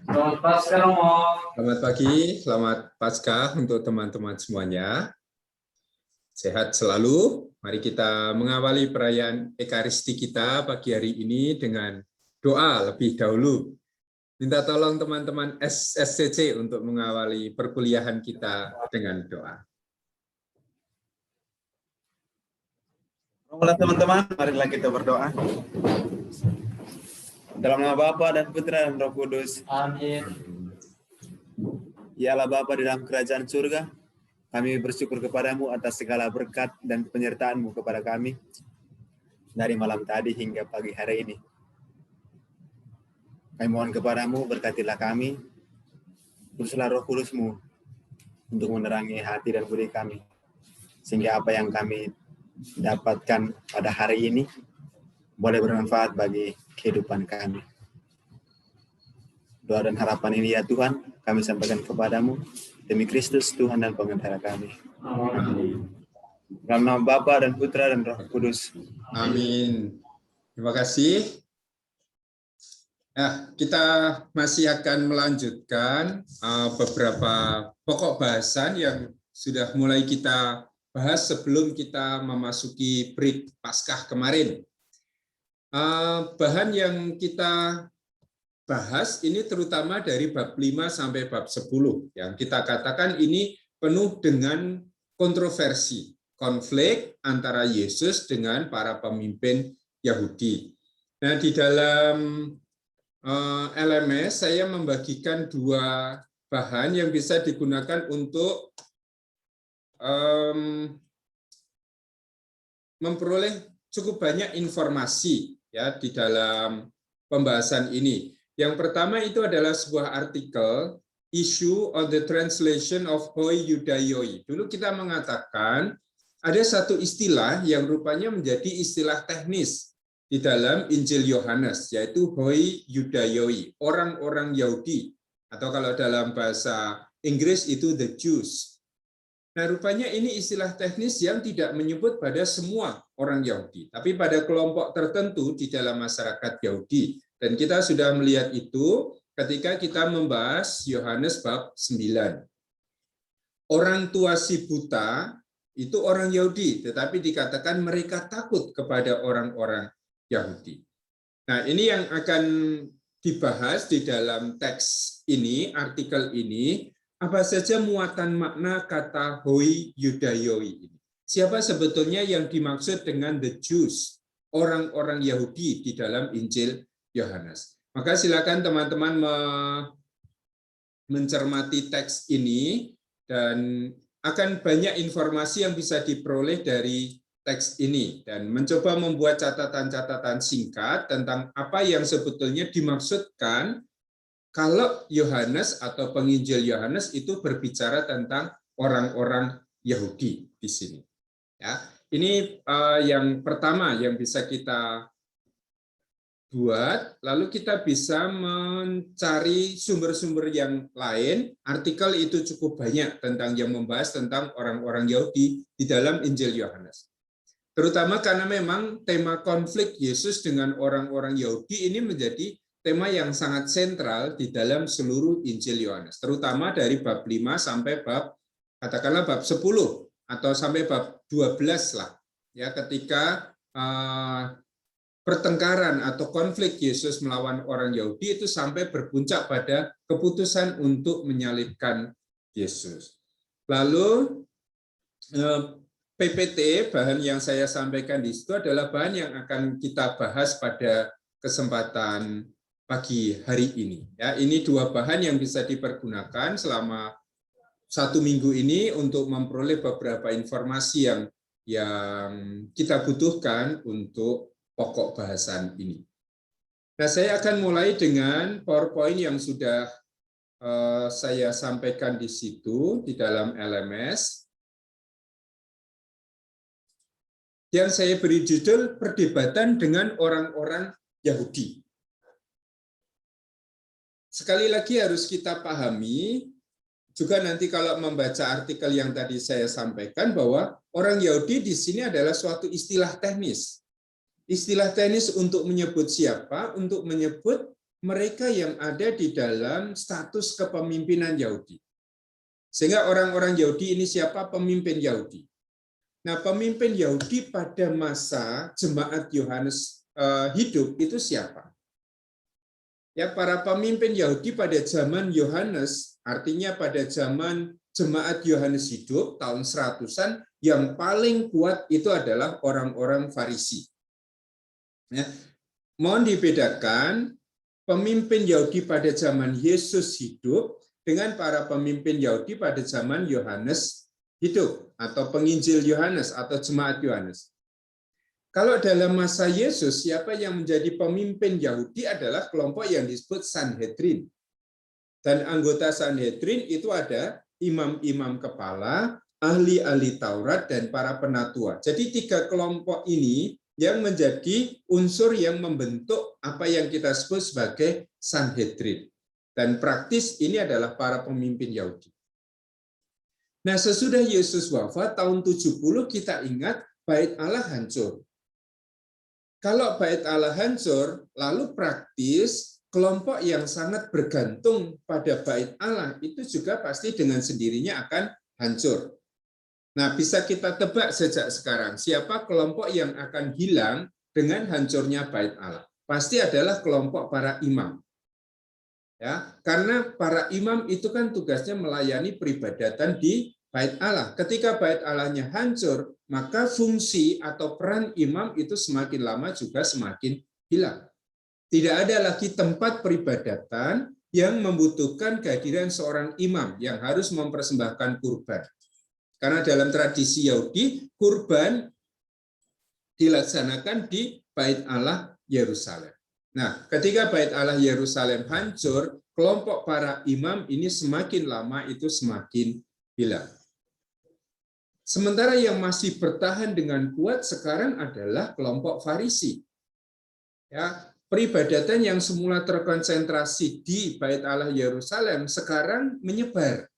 Selamat Paskah, Romo. Selamat pagi, selamat Paskah untuk teman-teman semuanya. Sehat selalu. Mari kita mengawali perayaan Ekaristi kita pagi hari ini dengan doa lebih dahulu. Minta tolong teman-teman SSCC untuk mengawali perkuliahan kita dengan doa. Oke teman-teman, marilah kita berdoa. Dalam nama Bapa dan Putra dan Roh Kudus. Amin. Ya Allah Bapa di dalam kerajaan surga, kami bersyukur kepadamu atas segala berkat dan penyertaan-Mu kepada kami dari malam tadi hingga pagi hari ini. Kami mohon kepadamu, berkatilah kami, utuslah Roh Kudus-Mu untuk menerangi hati dan budi kami, sehingga apa yang kami dapatkan pada hari ini boleh bermanfaat bagi kehidupan kami. Doa dan harapan ini ya Tuhan, kami sampaikan kepadamu demi Kristus Tuhan dan Pengendara kami. Amin. Dalam nama Bapa dan Putra dan Roh Kudus. Amin. Terima kasih. Nah, kita masih akan melanjutkan beberapa pokok bahasan yang sudah mulai kita bahas sebelum kita memasuki break Paskah kemarin. Bahan yang kita bahas ini terutama dari bab 5 sampai bab 10 yang kita katakan ini penuh dengan kontroversi, konflik antara Yesus dengan para pemimpin Yahudi. Nah, di dalam LMS saya membagikan dua bahan yang bisa digunakan untuk memperoleh cukup banyak informasi ya di dalam pembahasan ini. Yang pertama itu adalah sebuah artikel Issue on the Translation of Hoi Judaioi. Dulu kita mengatakan ada satu istilah yang rupanya menjadi istilah teknis di dalam Injil Yohanes, yaitu Hoi Judaioi, orang-orang Yahudi, atau kalau dalam bahasa Inggris itu the Jews. Nah, rupanya ini istilah teknis yang tidak menyebut pada semua orang Yahudi, tapi pada kelompok tertentu di dalam masyarakat Yahudi. Dan kita sudah melihat itu ketika kita membahas Yohanes bab 9. Orang tua si buta itu orang Yahudi, tetapi dikatakan mereka takut kepada orang-orang Yahudi. Nah, ini yang akan dibahas di dalam teks ini, artikel ini, apa saja muatan makna kata Hoi Judaioi ini. Siapa sebetulnya yang dimaksud dengan the Jews, orang-orang Yahudi di dalam Injil Yohanes. Maka silakan teman-teman mencermati teks ini dan akan banyak informasi yang bisa diperoleh dari teks ini dan mencoba membuat catatan-catatan singkat tentang apa yang sebetulnya dimaksudkan kalau Yohanes atau penginjil Yohanes itu berbicara tentang orang-orang Yahudi di sini. Ya, ini yang pertama yang bisa kita buat, lalu kita bisa mencari sumber-sumber yang lain. Artikel itu cukup banyak tentang yang membahas tentang orang-orang Yahudi di dalam Injil Yohanes. Terutama karena memang tema konflik Yesus dengan orang-orang Yahudi ini menjadi tema yang sangat sentral di dalam seluruh Injil Yohanes, terutama dari bab 5 sampai bab katakanlah bab 10 atau sampai bab 12 lah. Ya, ketika pertengkaran atau konflik Yesus melawan orang Yahudi itu sampai berpuncak pada keputusan untuk menyalibkan Yesus. Lalu PPT, bahan yang saya sampaikan di situ adalah bahan yang akan kita bahas pada kesempatan pagi hari ini. Ya, ini dua bahan yang bisa dipergunakan selama 1 minggu ini untuk memperoleh beberapa informasi yang kita butuhkan untuk pokok bahasan ini. Nah, saya akan mulai dengan PowerPoint yang sudah saya sampaikan di situ di dalam LMS. Yang saya beri judul Perdebatan dengan Orang-orang Yahudi. Sekali lagi harus kita pahami, juga nanti kalau membaca artikel yang tadi saya sampaikan, bahwa orang Yahudi di sini adalah suatu istilah teknis. Istilah teknis untuk menyebut siapa? Untuk menyebut mereka yang ada di dalam status kepemimpinan Yahudi. Sehingga orang-orang Yahudi ini siapa? Pemimpin Yahudi. Nah, pemimpin Yahudi pada masa jemaat Yohanes hidup itu siapa? Ya, para pemimpin Yahudi pada zaman Yohanes, artinya pada zaman jemaat Yohanes hidup tahun 100-an, yang paling kuat itu adalah orang-orang Farisi. Ya, mohon dibedakan pemimpin Yahudi pada zaman Yesus hidup dengan para pemimpin Yahudi pada zaman Yohanes hidup, atau penginjil Yohanes atau jemaat Yohanes. Kalau dalam masa Yesus, siapa yang menjadi pemimpin Yahudi adalah kelompok yang disebut Sanhedrin. Dan anggota Sanhedrin itu ada imam-imam kepala, ahli-ahli Taurat, dan para penatua. Jadi 3 kelompok ini yang menjadi unsur yang membentuk apa yang kita sebut sebagai Sanhedrin. Dan praktis ini adalah para pemimpin Yahudi. Nah, sesudah Yesus wafat tahun 70, kita ingat Bait Allah hancur. Kalau Bait Allah hancur, lalu praktis kelompok yang sangat bergantung pada Bait Allah itu juga pasti dengan sendirinya akan hancur. Nah, bisa kita tebak sejak sekarang siapa kelompok yang akan hilang dengan hancurnya Bait Allah. Pasti adalah kelompok para imam. Ya, karena para imam itu kan tugasnya melayani peribadatan di Bait Allah. Ketika Bait Allahnya hancur, maka fungsi atau peran imam itu semakin lama juga semakin hilang. Tidak ada lagi tempat peribadatan yang membutuhkan kehadiran seorang imam yang harus mempersembahkan kurban. Karena dalam tradisi Yahudi, kurban dilaksanakan di Bait Allah Yerusalem. Nah, ketika Bait Allah Yerusalem hancur, kelompok para imam ini semakin lama itu semakin hilang. Sementara yang masih bertahan dengan kuat sekarang adalah kelompok Farisi. Ya, peribadatan yang semula terkonsentrasi di Bait Allah Yerusalem sekarang menyebar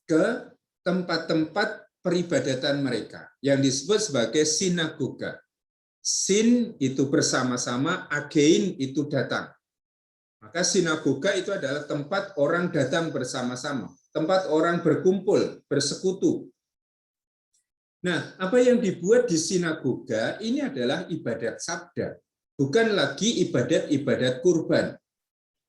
ke tempat-tempat peribadatan mereka yang disebut sebagai sinagoga. Sin itu bersama-sama, agein itu datang. Maka sinagoga itu adalah tempat orang datang bersama-sama, tempat orang berkumpul, bersekutu. Nah, apa yang dibuat di sinagoga ini adalah ibadat sabda, bukan lagi ibadat-ibadat kurban.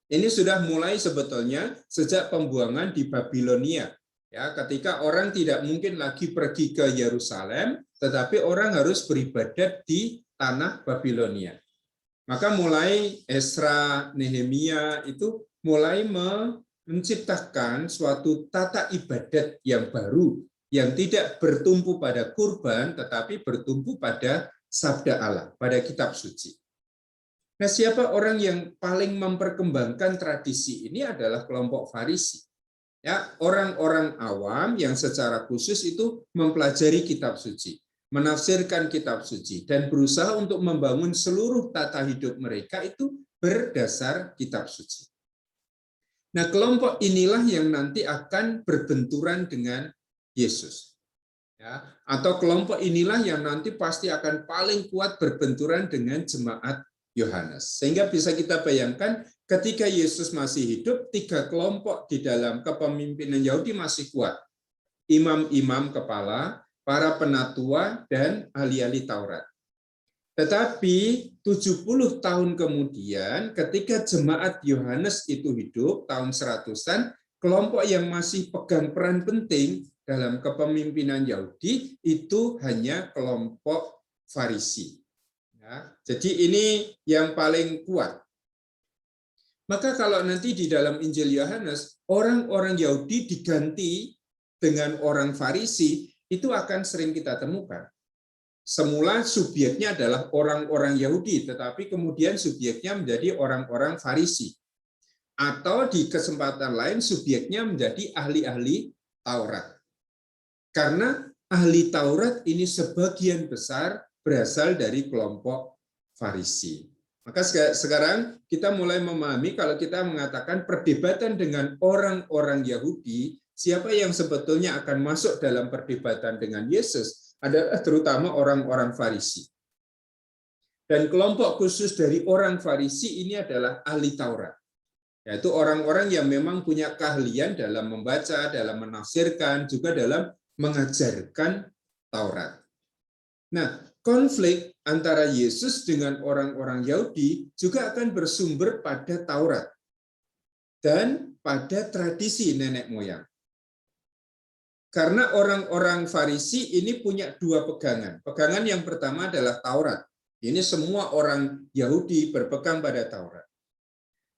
Ini sudah mulai sebetulnya sejak pembuangan di Babilonia. Ya, ketika orang tidak mungkin lagi pergi ke Yerusalem, tetapi orang harus beribadat di tanah Babilonia. Maka mulai Esra, Nehemia itu mulai menciptakan suatu tata ibadat yang baru, yang tidak bertumpu pada kurban, tetapi bertumpu pada sabda Allah, pada kitab suci. Nah, siapa orang yang paling memperkembangkan tradisi ini adalah kelompok Farisi. Ya, orang-orang awam yang secara khusus itu mempelajari kitab suci, menafsirkan kitab suci, dan berusaha untuk membangun seluruh tata hidup mereka itu berdasar kitab suci. Nah, kelompok inilah yang nanti akan berbenturan dengan Yesus. Ya, atau kelompok inilah yang nanti pasti akan paling kuat berbenturan dengan jemaat Yohanes. Sehingga bisa kita bayangkan ketika Yesus masih hidup, 3 kelompok di dalam kepemimpinan Yahudi masih kuat. Imam-imam kepala, para penatua, dan ahli-ahli Taurat. Tetapi 70 tahun kemudian, ketika jemaat Yohanes itu hidup, tahun 100-an, kelompok yang masih pegang peran penting dalam kepemimpinan Yahudi itu hanya kelompok Farisi. Ya, jadi ini yang paling kuat. Maka kalau nanti di dalam Injil Yohanes, orang-orang Yahudi diganti dengan orang Farisi, itu akan sering kita temukan. Semula subjeknya adalah orang-orang Yahudi, tetapi kemudian subjeknya menjadi orang-orang Farisi. Atau di kesempatan lain subjeknya menjadi ahli-ahli Taurat. Karena ahli Taurat ini sebagian besar berasal dari kelompok Farisi. Maka sekarang kita mulai memahami kalau kita mengatakan perdebatan dengan orang-orang Yahudi, siapa yang sebetulnya akan masuk dalam perdebatan dengan Yesus adalah terutama orang-orang Farisi. Dan kelompok khusus dari orang Farisi ini adalah ahli Taurat. yaitu orang-orang yang memang punya keahlian dalam membaca, dalam menafsirkan, juga dalam mengajarkan Taurat. Nah, konflik antara Yesus dengan orang-orang Yahudi juga akan bersumber pada Taurat dan pada tradisi nenek moyang. Karena orang-orang Farisi ini punya dua pegangan. Pegangan yang pertama adalah Taurat. Ini semua orang Yahudi berpegang pada Taurat.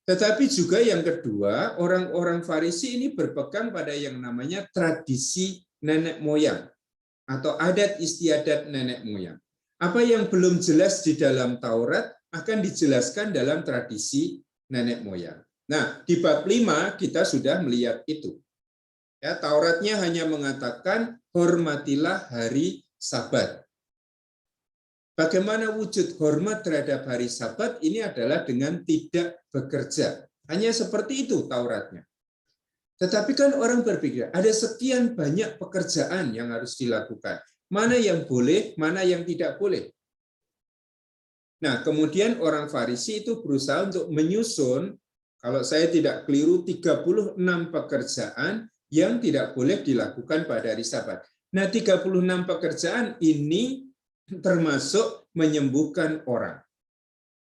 Tetapi juga yang kedua, orang-orang Farisi ini berpegang pada yang namanya tradisi nenek moyang atau adat istiadat nenek moyang. Apa yang belum jelas di dalam Taurat akan dijelaskan dalam tradisi nenek moyang. Nah, di bab 5 kita sudah melihat itu. Ya, Tauratnya hanya mengatakan hormatilah hari Sabat. Bagaimana wujud hormat terhadap hari Sabat? Ini adalah dengan tidak bekerja. Hanya seperti itu Tauratnya. Tetapi kan orang berpikir, ada sekian banyak pekerjaan yang harus dilakukan. Mana yang boleh, mana yang tidak boleh. Nah, kemudian orang Farisi itu berusaha untuk menyusun, kalau saya tidak keliru, 36 pekerjaan yang tidak boleh dilakukan pada hari Sabat. Nah, 36 pekerjaan ini termasuk menyembuhkan orang.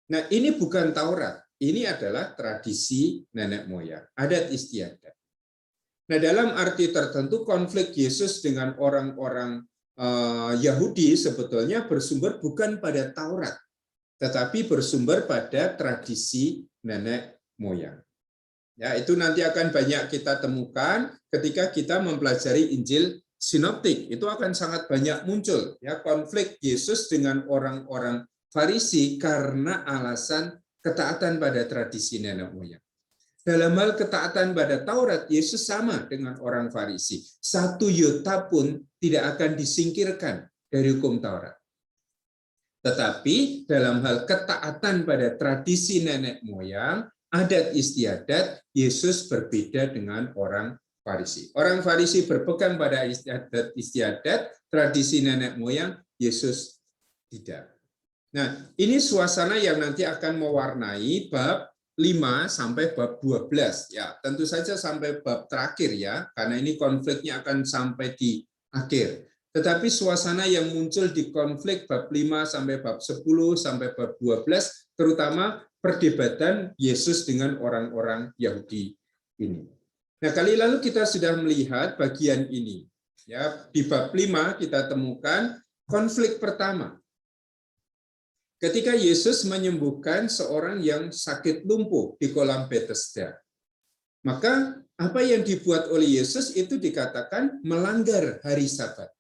Nah, ini bukan Taurat, ini adalah tradisi nenek moyang, adat istiadat. Nah, dalam arti tertentu konflik Yesus dengan orang-orang Yahudi sebetulnya bersumber bukan pada Taurat, tetapi bersumber pada tradisi nenek moyang. Ya, itu nanti akan banyak kita temukan ketika kita mempelajari Injil sinoptik. Itu akan sangat banyak muncul ya konflik Yesus dengan orang-orang Farisi karena alasan ketaatan pada tradisi nenek moyang. Dalam hal ketaatan pada Taurat, Yesus sama dengan orang Farisi. 1 iota pun tidak akan disingkirkan dari hukum Taurat. Tetapi dalam hal ketaatan pada tradisi nenek moyang, adat istiadat, Yesus berbeda dengan orang Farisi. Orang Farisi berpegang pada adat istiadat, tradisi nenek moyang, Yesus tidak. Nah, ini suasana yang nanti akan mewarnai bab 5 sampai bab 12. Ya, tentu saja sampai bab terakhir ya, karena ini konfliknya akan sampai di akhir. Tetapi suasana yang muncul di konflik bab 5 sampai bab 10 sampai bab 12, terutama perdebatan Yesus dengan orang-orang Yahudi ini. Nah, kali lalu kita sudah melihat bagian ini. Ya, di bab 5 kita temukan konflik pertama. Ketika Yesus menyembuhkan seorang yang sakit lumpuh di kolam Bethesda. Maka apa yang dibuat oleh Yesus itu dikatakan melanggar hari Sabat.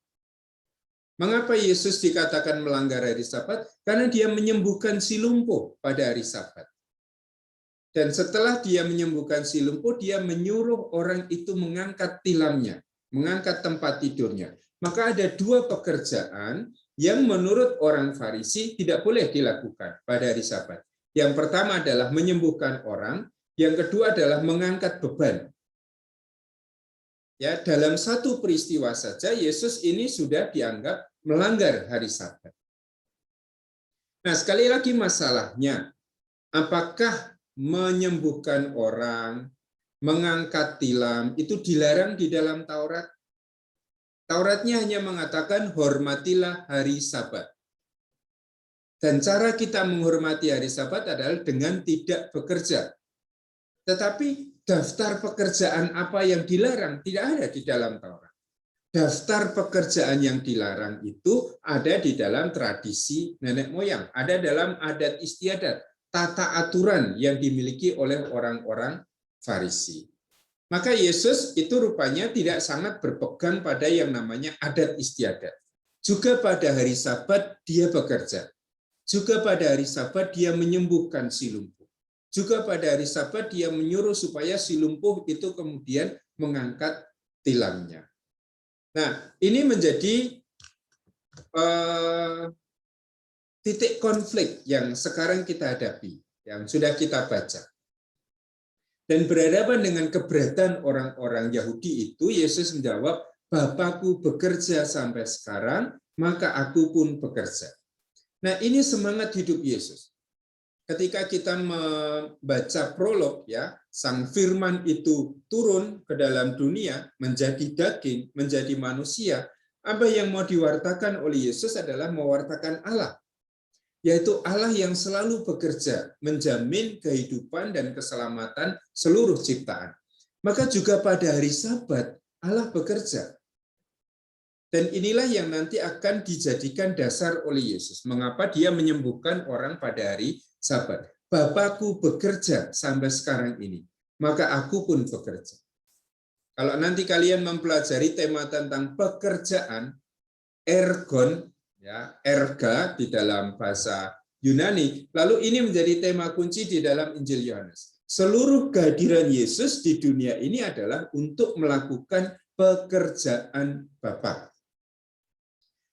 Mengapa Yesus dikatakan melanggar hari Sabat? Karena dia menyembuhkan si lumpuh pada hari Sabat. Dan setelah dia menyembuhkan si lumpuh, dia menyuruh orang itu mengangkat tilamnya, mengangkat tempat tidurnya. Maka ada dua pekerjaan yang menurut orang Farisi tidak boleh dilakukan pada hari Sabat. Yang pertama adalah menyembuhkan orang, yang kedua adalah mengangkat beban. Ya, dalam satu peristiwa saja Yesus ini sudah dianggap melanggar hari Sabat. Nah, sekali lagi masalahnya, apakah menyembuhkan orang, mengangkat tilam itu dilarang di dalam Taurat? Tauratnya hanya mengatakan hormatilah hari Sabat. Dan cara kita menghormati hari Sabat adalah dengan tidak bekerja. Tetapi daftar pekerjaan apa yang dilarang tidak ada di dalam Taurat. Daftar pekerjaan yang dilarang itu ada di dalam tradisi nenek moyang, ada dalam adat istiadat, tata aturan yang dimiliki oleh orang-orang Farisi. Maka Yesus itu rupanya tidak sangat berpegang pada yang namanya adat istiadat. Juga pada hari Sabat dia bekerja. Juga pada hari Sabat dia menyembuhkan si lumpuh. Juga pada hari Sabat dia menyuruh supaya si lumpuh itu kemudian mengangkat tilamnya. Nah, ini menjadi titik konflik yang sekarang kita hadapi, yang sudah kita baca. Dan berhadapan dengan keberatan orang-orang Yahudi itu, Yesus menjawab, Bapakku bekerja sampai sekarang, maka aku pun bekerja. Nah, ini semangat hidup Yesus. ketika kita membaca prolog ya, Sang Firman itu turun ke dalam dunia, menjadi daging, menjadi manusia, apa yang mau diwartakan oleh Yesus adalah mewartakan Allah, yaitu Allah yang selalu bekerja, menjamin kehidupan dan keselamatan seluruh ciptaan. Maka juga pada hari Sabat, Allah bekerja. Dan inilah yang nanti akan dijadikan dasar oleh Yesus. Mengapa dia menyembuhkan orang pada hari Sabat. Bapakku bekerja sampai sekarang ini, maka aku pun bekerja. Kalau nanti kalian mempelajari tema tentang pekerjaan, ergon, ya, erga di dalam bahasa Yunani, lalu ini menjadi tema kunci di dalam Injil Yohanes. Seluruh kehadiran Yesus di dunia ini adalah untuk melakukan pekerjaan Bapa.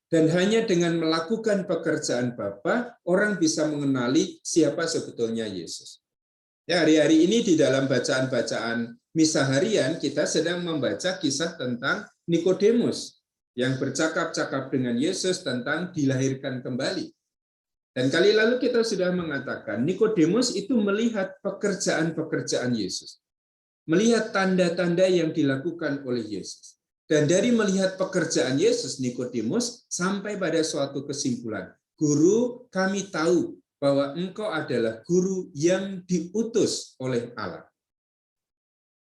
Dan hanya dengan melakukan pekerjaan Bapa, orang bisa mengenali siapa sebetulnya Yesus. Ya, hari-hari ini di dalam bacaan-bacaan misa harian, kita sedang membaca kisah tentang Nikodemus yang bercakap-cakap dengan Yesus tentang dilahirkan kembali. Dan kali lalu kita sudah mengatakan, Nikodemus itu melihat pekerjaan-pekerjaan Yesus. Melihat tanda-tanda yang dilakukan oleh Yesus. Dan dari melihat pekerjaan Yesus, Nikodemus sampai pada suatu kesimpulan. Guru, kami tahu bahwa engkau adalah guru yang diutus oleh Allah.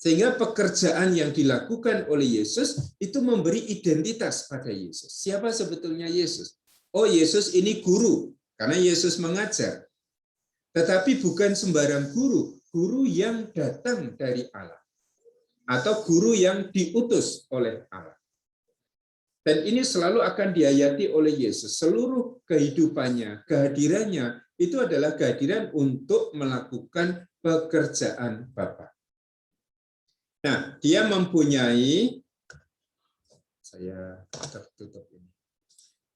Sehingga pekerjaan yang dilakukan oleh Yesus itu memberi identitas pada Yesus. Siapa sebetulnya Yesus? Oh, Yesus ini guru, karena Yesus mengajar. Tetapi bukan sembarang guru, guru yang datang dari Allah. Atau guru yang diutus oleh Allah. Dan ini selalu akan dihayati oleh Yesus. Seluruh kehidupannya, kehadirannya, itu adalah kehadiran untuk melakukan pekerjaan Bapa. Nah, dia mempunyai, saya tertutup ini.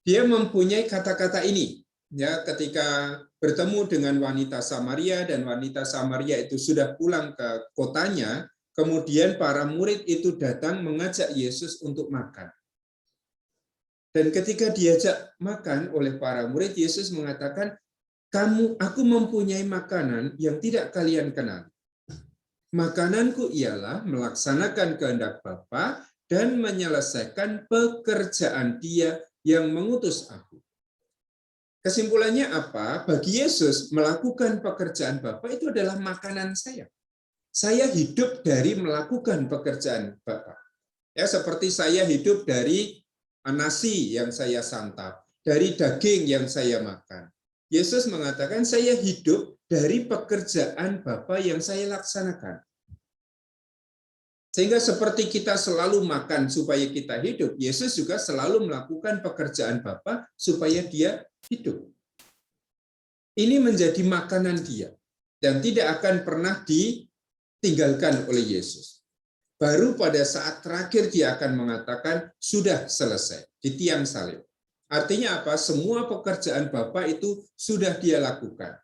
Dia mempunyai kata-kata ini. Ya, ketika bertemu dengan wanita Samaria, dan wanita Samaria itu sudah pulang ke kotanya, kemudian para murid itu datang mengajak Yesus untuk makan. Dan ketika diajak makan oleh para murid, Yesus mengatakan, aku mempunyai makanan yang tidak kalian kenal. Makananku ialah melaksanakan kehendak Bapa dan menyelesaikan pekerjaan Dia yang mengutus aku. Kesimpulannya apa? Bagi Yesus, melakukan pekerjaan Bapa itu adalah makanan saya. Saya hidup dari melakukan pekerjaan Bapa. Ya, seperti saya hidup dari nasi yang saya santap, dari daging yang saya makan. Yesus mengatakan, saya hidup dari pekerjaan Bapa yang saya laksanakan. Sehingga seperti kita selalu makan supaya kita hidup, Yesus juga selalu melakukan pekerjaan Bapa supaya dia hidup. Ini menjadi makanan dia, dan tidak akan pernah ditinggalkan oleh Yesus. Baru pada saat terakhir dia akan mengatakan, sudah selesai, di tiang salib. Artinya apa? Semua pekerjaan Bapa itu sudah dia lakukan.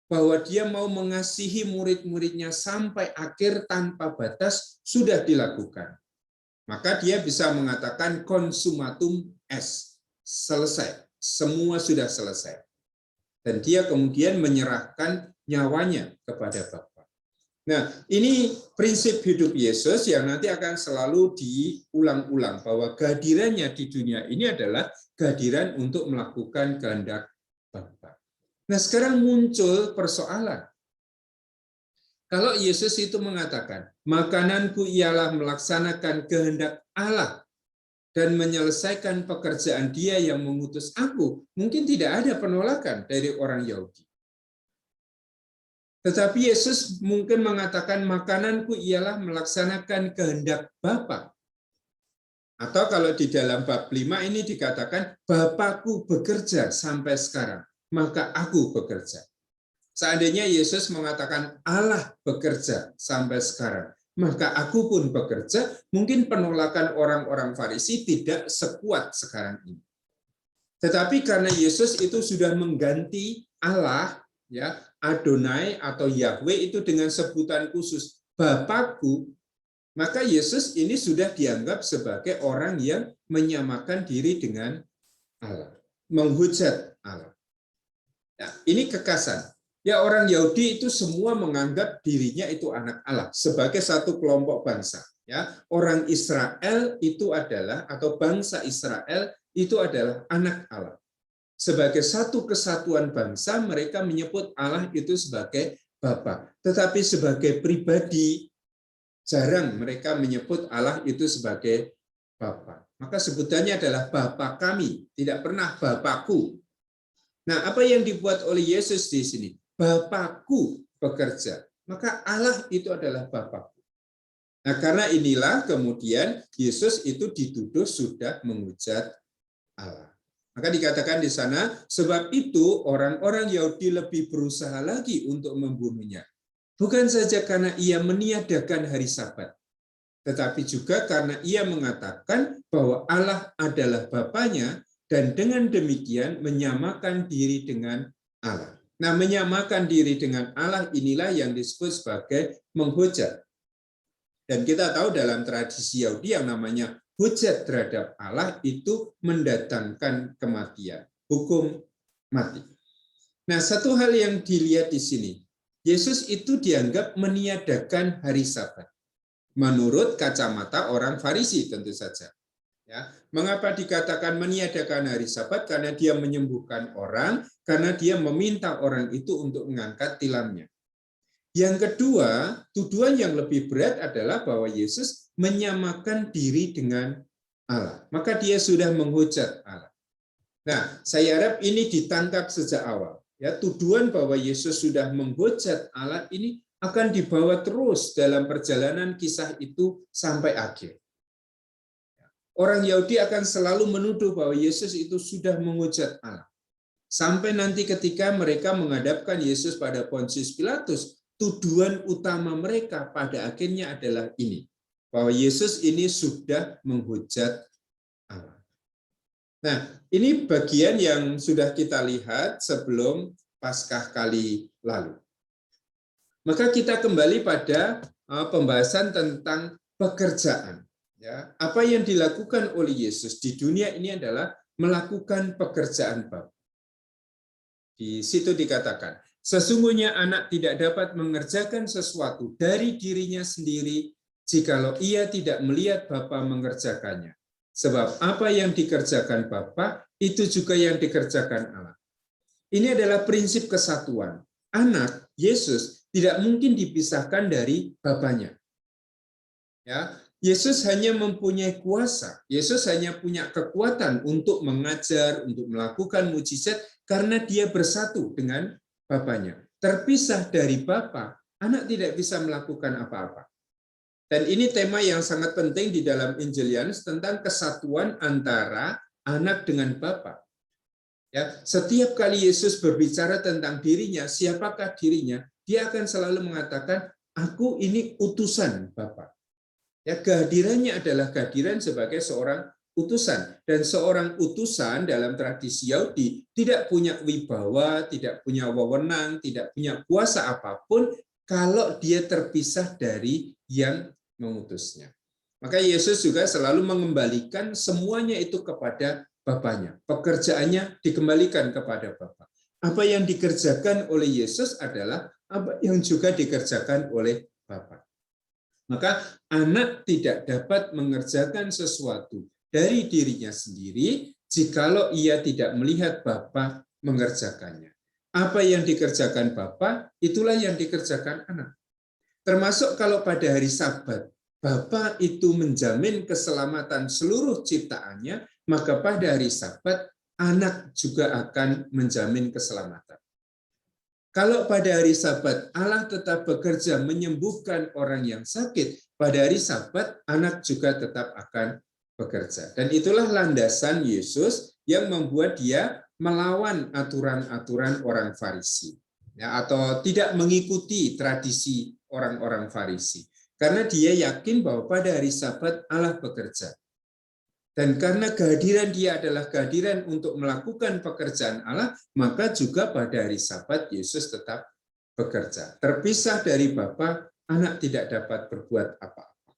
Bahwa dia mau mengasihi murid-muridnya sampai akhir tanpa batas, sudah dilakukan. Maka dia bisa mengatakan consumatum est, selesai, semua sudah selesai. Dan dia kemudian menyerahkan nyawanya kepada Bapa. Nah, ini prinsip hidup Yesus yang nanti akan selalu diulang-ulang, bahwa kehadirannya di dunia ini adalah kehadiran untuk melakukan kehendak Bapa. Nah, sekarang muncul persoalan. Kalau Yesus itu mengatakan, makananku ialah melaksanakan kehendak Allah dan menyelesaikan pekerjaan Dia yang mengutus aku, mungkin tidak ada penolakan dari orang Yahudi. Tetapi Yesus mungkin mengatakan, makananku ialah melaksanakan kehendak Bapa. Atau kalau di dalam bab 5 ini dikatakan, Bapakku bekerja sampai sekarang, maka aku bekerja. Seandainya Yesus mengatakan Allah bekerja sampai sekarang, maka aku pun bekerja, mungkin penolakan orang-orang Farisi tidak sekuat sekarang ini. Tetapi karena Yesus itu sudah mengganti Allah, ya, Adonai atau Yahweh itu dengan sebutan khusus Bapakku, maka Yesus ini sudah dianggap sebagai orang yang menyamakan diri dengan Allah, menghujat Allah. Nah, ini kekasan. Ya, orang Yahudi itu semua menganggap dirinya itu anak Allah sebagai satu kelompok bangsa. Ya, orang Israel itu adalah atau bangsa Israel itu adalah anak Allah. Sebagai satu kesatuan bangsa, mereka menyebut Allah itu sebagai Bapa. Tetapi sebagai pribadi, jarang mereka menyebut Allah itu sebagai Bapa. Maka sebutannya adalah Bapa kami, tidak pernah Bapakku. Nah, apa yang dibuat oleh Yesus di sini? Bapakku bekerja. Maka Allah itu adalah Bapakku. Nah, karena inilah kemudian Yesus itu dituduh sudah menghujat Allah. Maka dikatakan di sana, sebab itu orang-orang Yahudi lebih berusaha lagi untuk membunuhnya. Bukan saja karena ia meniadakan hari Sabat, tetapi juga karena ia mengatakan bahwa Allah adalah Bapanya dan dengan demikian menyamakan diri dengan Allah. Nah, menyamakan diri dengan Allah inilah yang disebut sebagai menghujat. Dan kita tahu dalam tradisi Yahudi yang namanya hujat terhadap Allah itu mendatangkan kematian, hukum mati. Nah, satu hal yang dilihat di sini, Yesus itu dianggap meniadakan hari Sabat. Menurut kacamata orang Farisi tentu saja. Ya, mengapa dikatakan meniadakan hari Sabat? Karena dia menyembuhkan orang, karena dia meminta orang itu untuk mengangkat tilamnya. Yang kedua, tuduhan yang lebih berat adalah bahwa Yesus menyamakan diri dengan Allah. Maka dia sudah menghujat Allah. Nah, saya harap ini ditangkap sejak awal. Ya, tuduhan bahwa Yesus sudah menghujat Allah ini akan dibawa terus dalam perjalanan kisah itu sampai akhir. Orang Yahudi akan selalu menuduh bahwa Yesus itu sudah menghujat Allah. Sampai nanti ketika mereka menghadapkan Yesus pada Pontius Pilatus, tuduhan utama mereka pada akhirnya adalah ini, bahwa Yesus ini sudah menghujat Allah. Nah, ini bagian yang sudah kita lihat sebelum Paskah kali lalu. Maka kita kembali pada pembahasan tentang pekerjaan. Ya, apa yang dilakukan oleh Yesus di dunia ini adalah melakukan pekerjaan Bapa. Di situ dikatakan, sesungguhnya anak tidak dapat mengerjakan sesuatu dari dirinya sendiri jikalau ia tidak melihat Bapa mengerjakannya. Sebab apa yang dikerjakan Bapa, itu juga yang dikerjakan Allah. Ini adalah prinsip kesatuan. Anak, Yesus, tidak mungkin dipisahkan dari Bapanya. Ya, Yesus hanya mempunyai kuasa, Yesus hanya punya kekuatan untuk mengajar, untuk melakukan mujizat, karena dia bersatu dengan Bapanya. Terpisah dari Bapa, anak tidak bisa melakukan apa-apa. Dan ini tema yang sangat penting di dalam Injil Yohanes tentang kesatuan antara anak dengan Bapa. Ya, setiap kali Yesus berbicara tentang dirinya, siapakah dirinya, dia akan selalu mengatakan, aku ini utusan Bapa. Ya, kehadirannya adalah kehadiran sebagai seorang utusan, dan seorang utusan dalam tradisi Yahudi tidak punya wibawa, tidak punya wewenang, tidak punya kuasa apapun kalau dia terpisah dari yang mengutusnya. Maka Yesus juga selalu mengembalikan semuanya itu kepada Bapanya. Pekerjaannya dikembalikan kepada Bapa. Apa yang dikerjakan oleh Yesus adalah apa yang juga dikerjakan oleh Bapa. Maka anak tidak dapat mengerjakan sesuatu dari dirinya sendiri jikalau ia tidak melihat Bapa mengerjakannya. Apa yang dikerjakan Bapa, itulah yang dikerjakan anak. Termasuk kalau pada hari Sabat, Bapa itu menjamin keselamatan seluruh ciptaannya, maka pada hari Sabat, anak juga akan menjamin keselamatan. Kalau pada hari Sabat Allah tetap bekerja menyembuhkan orang yang sakit, pada hari Sabat anak juga tetap akan bekerja. Dan itulah landasan Yesus yang membuat dia melawan aturan-aturan orang Farisi, ya, atau tidak mengikuti tradisi orang-orang Farisi. Karena dia yakin bahwa pada hari Sabat Allah bekerja. Dan karena kehadiran dia adalah kehadiran untuk melakukan pekerjaan Allah, maka juga pada hari Sabat Yesus tetap bekerja. Terpisah dari Bapa, anak tidak dapat berbuat apa-apa.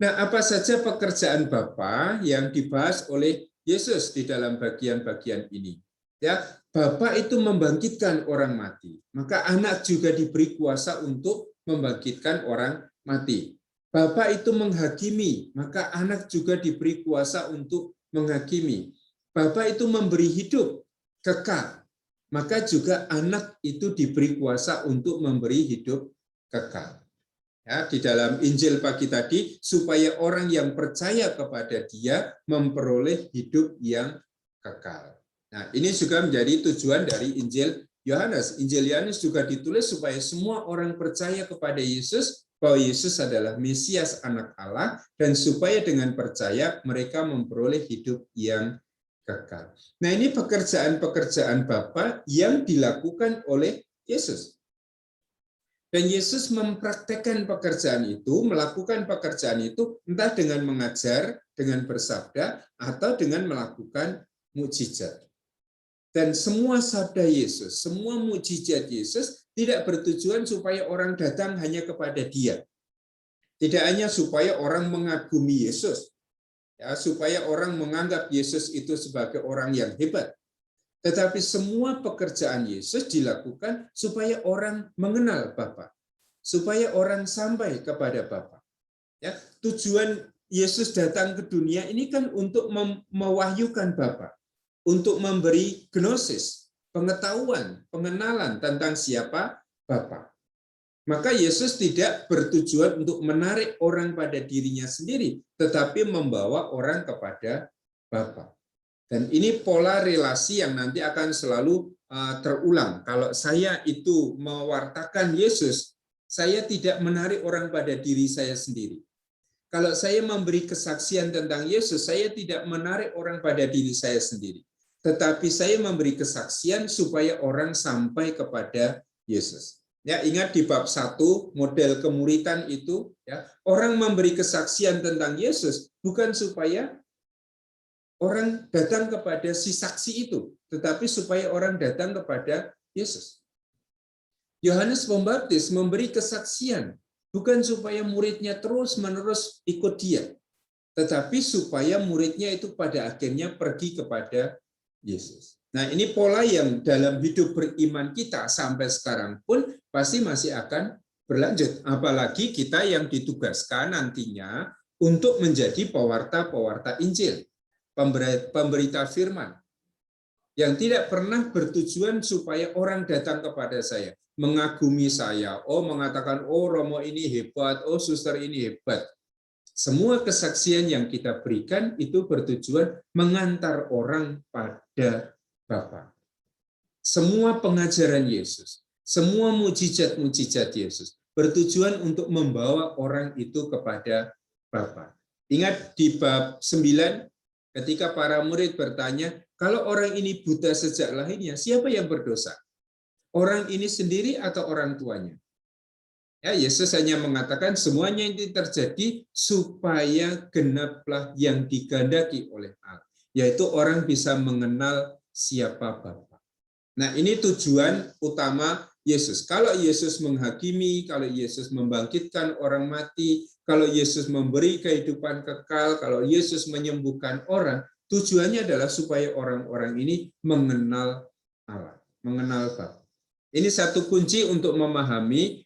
Nah, apa saja pekerjaan Bapa yang dibahas oleh Yesus di dalam bagian-bagian ini? Ya, Bapa itu membangkitkan orang mati, maka anak juga diberi kuasa untuk membangkitkan orang mati. Bapa itu menghakimi, maka anak juga diberi kuasa untuk menghakimi. Bapa itu memberi hidup kekal, maka juga anak itu diberi kuasa untuk memberi hidup kekal. Ya, di dalam Injil pagi tadi, supaya orang yang percaya kepada Dia memperoleh hidup yang kekal. Nah, ini juga menjadi tujuan dari Injil Yohanes. Injil Yohanes juga ditulis supaya semua orang percaya kepada Yesus, bahwa Yesus adalah Mesias anak Allah, dan supaya dengan percaya mereka memperoleh hidup yang kekal. Nah, ini pekerjaan-pekerjaan Bapa yang dilakukan oleh Yesus. Dan Yesus mempraktekkan pekerjaan itu, melakukan pekerjaan itu entah dengan mengajar, dengan bersabda, atau dengan melakukan mukjizat. Dan semua sabda Yesus, semua mukjizat Yesus tidak bertujuan supaya orang datang hanya kepada Dia. Tidak hanya supaya orang mengagumi Yesus, ya, supaya orang menganggap Yesus itu sebagai orang yang hebat. Tetapi semua pekerjaan Yesus dilakukan supaya orang mengenal Bapa, supaya orang sampai kepada Bapa. Ya, tujuan Yesus datang ke dunia ini kan untuk mewahyukan Bapa, untuk memberi gnosis, pengetahuan, pengenalan tentang siapa Bapa. Maka Yesus tidak bertujuan untuk menarik orang pada dirinya sendiri, tetapi membawa orang kepada Bapa. Dan ini pola relasi yang nanti akan selalu terulang. Kalau saya itu mewartakan Yesus, saya tidak menarik orang pada diri saya sendiri. Kalau saya memberi kesaksian tentang Yesus, saya tidak menarik orang pada diri saya sendiri. Tetapi saya memberi kesaksian supaya orang sampai kepada Yesus. Ya, ingat di bab 1 model kemuritan itu, ya, orang memberi kesaksian tentang Yesus bukan supaya orang datang kepada si saksi itu, tetapi supaya orang datang kepada Yesus. Yohanes Pembaptis memberi kesaksian bukan supaya muridnya terus-menerus ikut dia, tetapi supaya muridnya itu pada akhirnya pergi kepada Yesus. Nah, ini pola yang dalam hidup beriman kita sampai sekarang pun pasti masih akan berlanjut. Apalagi kita yang ditugaskan nantinya untuk menjadi pewarta-pewarta Injil, pemberita firman, yang tidak pernah bertujuan supaya orang datang kepada saya, mengagumi saya, mengatakan, Romo ini hebat, suster ini hebat. Semua kesaksian yang kita berikan itu bertujuan mengantar orang pada Bapa. Semua pengajaran Yesus, semua mukjizat-mukjizat Yesus bertujuan untuk membawa orang itu kepada Bapa. Ingat di bab 9 ketika para murid bertanya, kalau orang ini buta sejak lahirnya, siapa yang berdosa? Orang ini sendiri atau orang tuanya? Ya, Yesus hanya mengatakan semuanya itu terjadi supaya genaplah yang digandaki oleh Allah, yaitu orang bisa mengenal siapa Bapa. Nah, ini tujuan utama Yesus. Kalau Yesus menghakimi, kalau Yesus membangkitkan orang mati, kalau Yesus memberi kehidupan kekal, kalau Yesus menyembuhkan orang, tujuannya adalah supaya orang-orang ini mengenal Allah, mengenal Bapa. Ini satu kunci untuk memahami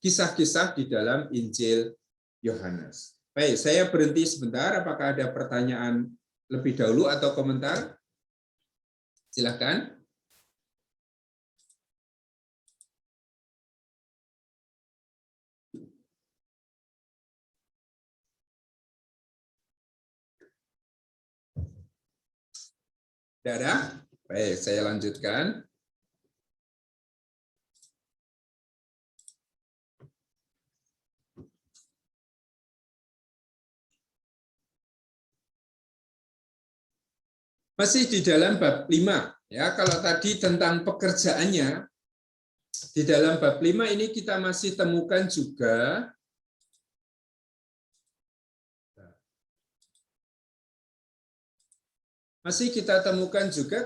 kisah-kisah di dalam Injil Yohanes. Baik, saya berhenti sebentar. Apakah ada pertanyaan lebih dahulu atau komentar? Silakan. Tidak ada? Baik, saya lanjutkan. Masih di dalam bab 5, ya, kalau tadi tentang pekerjaannya, di dalam bab 5 ini kita masih temukan juga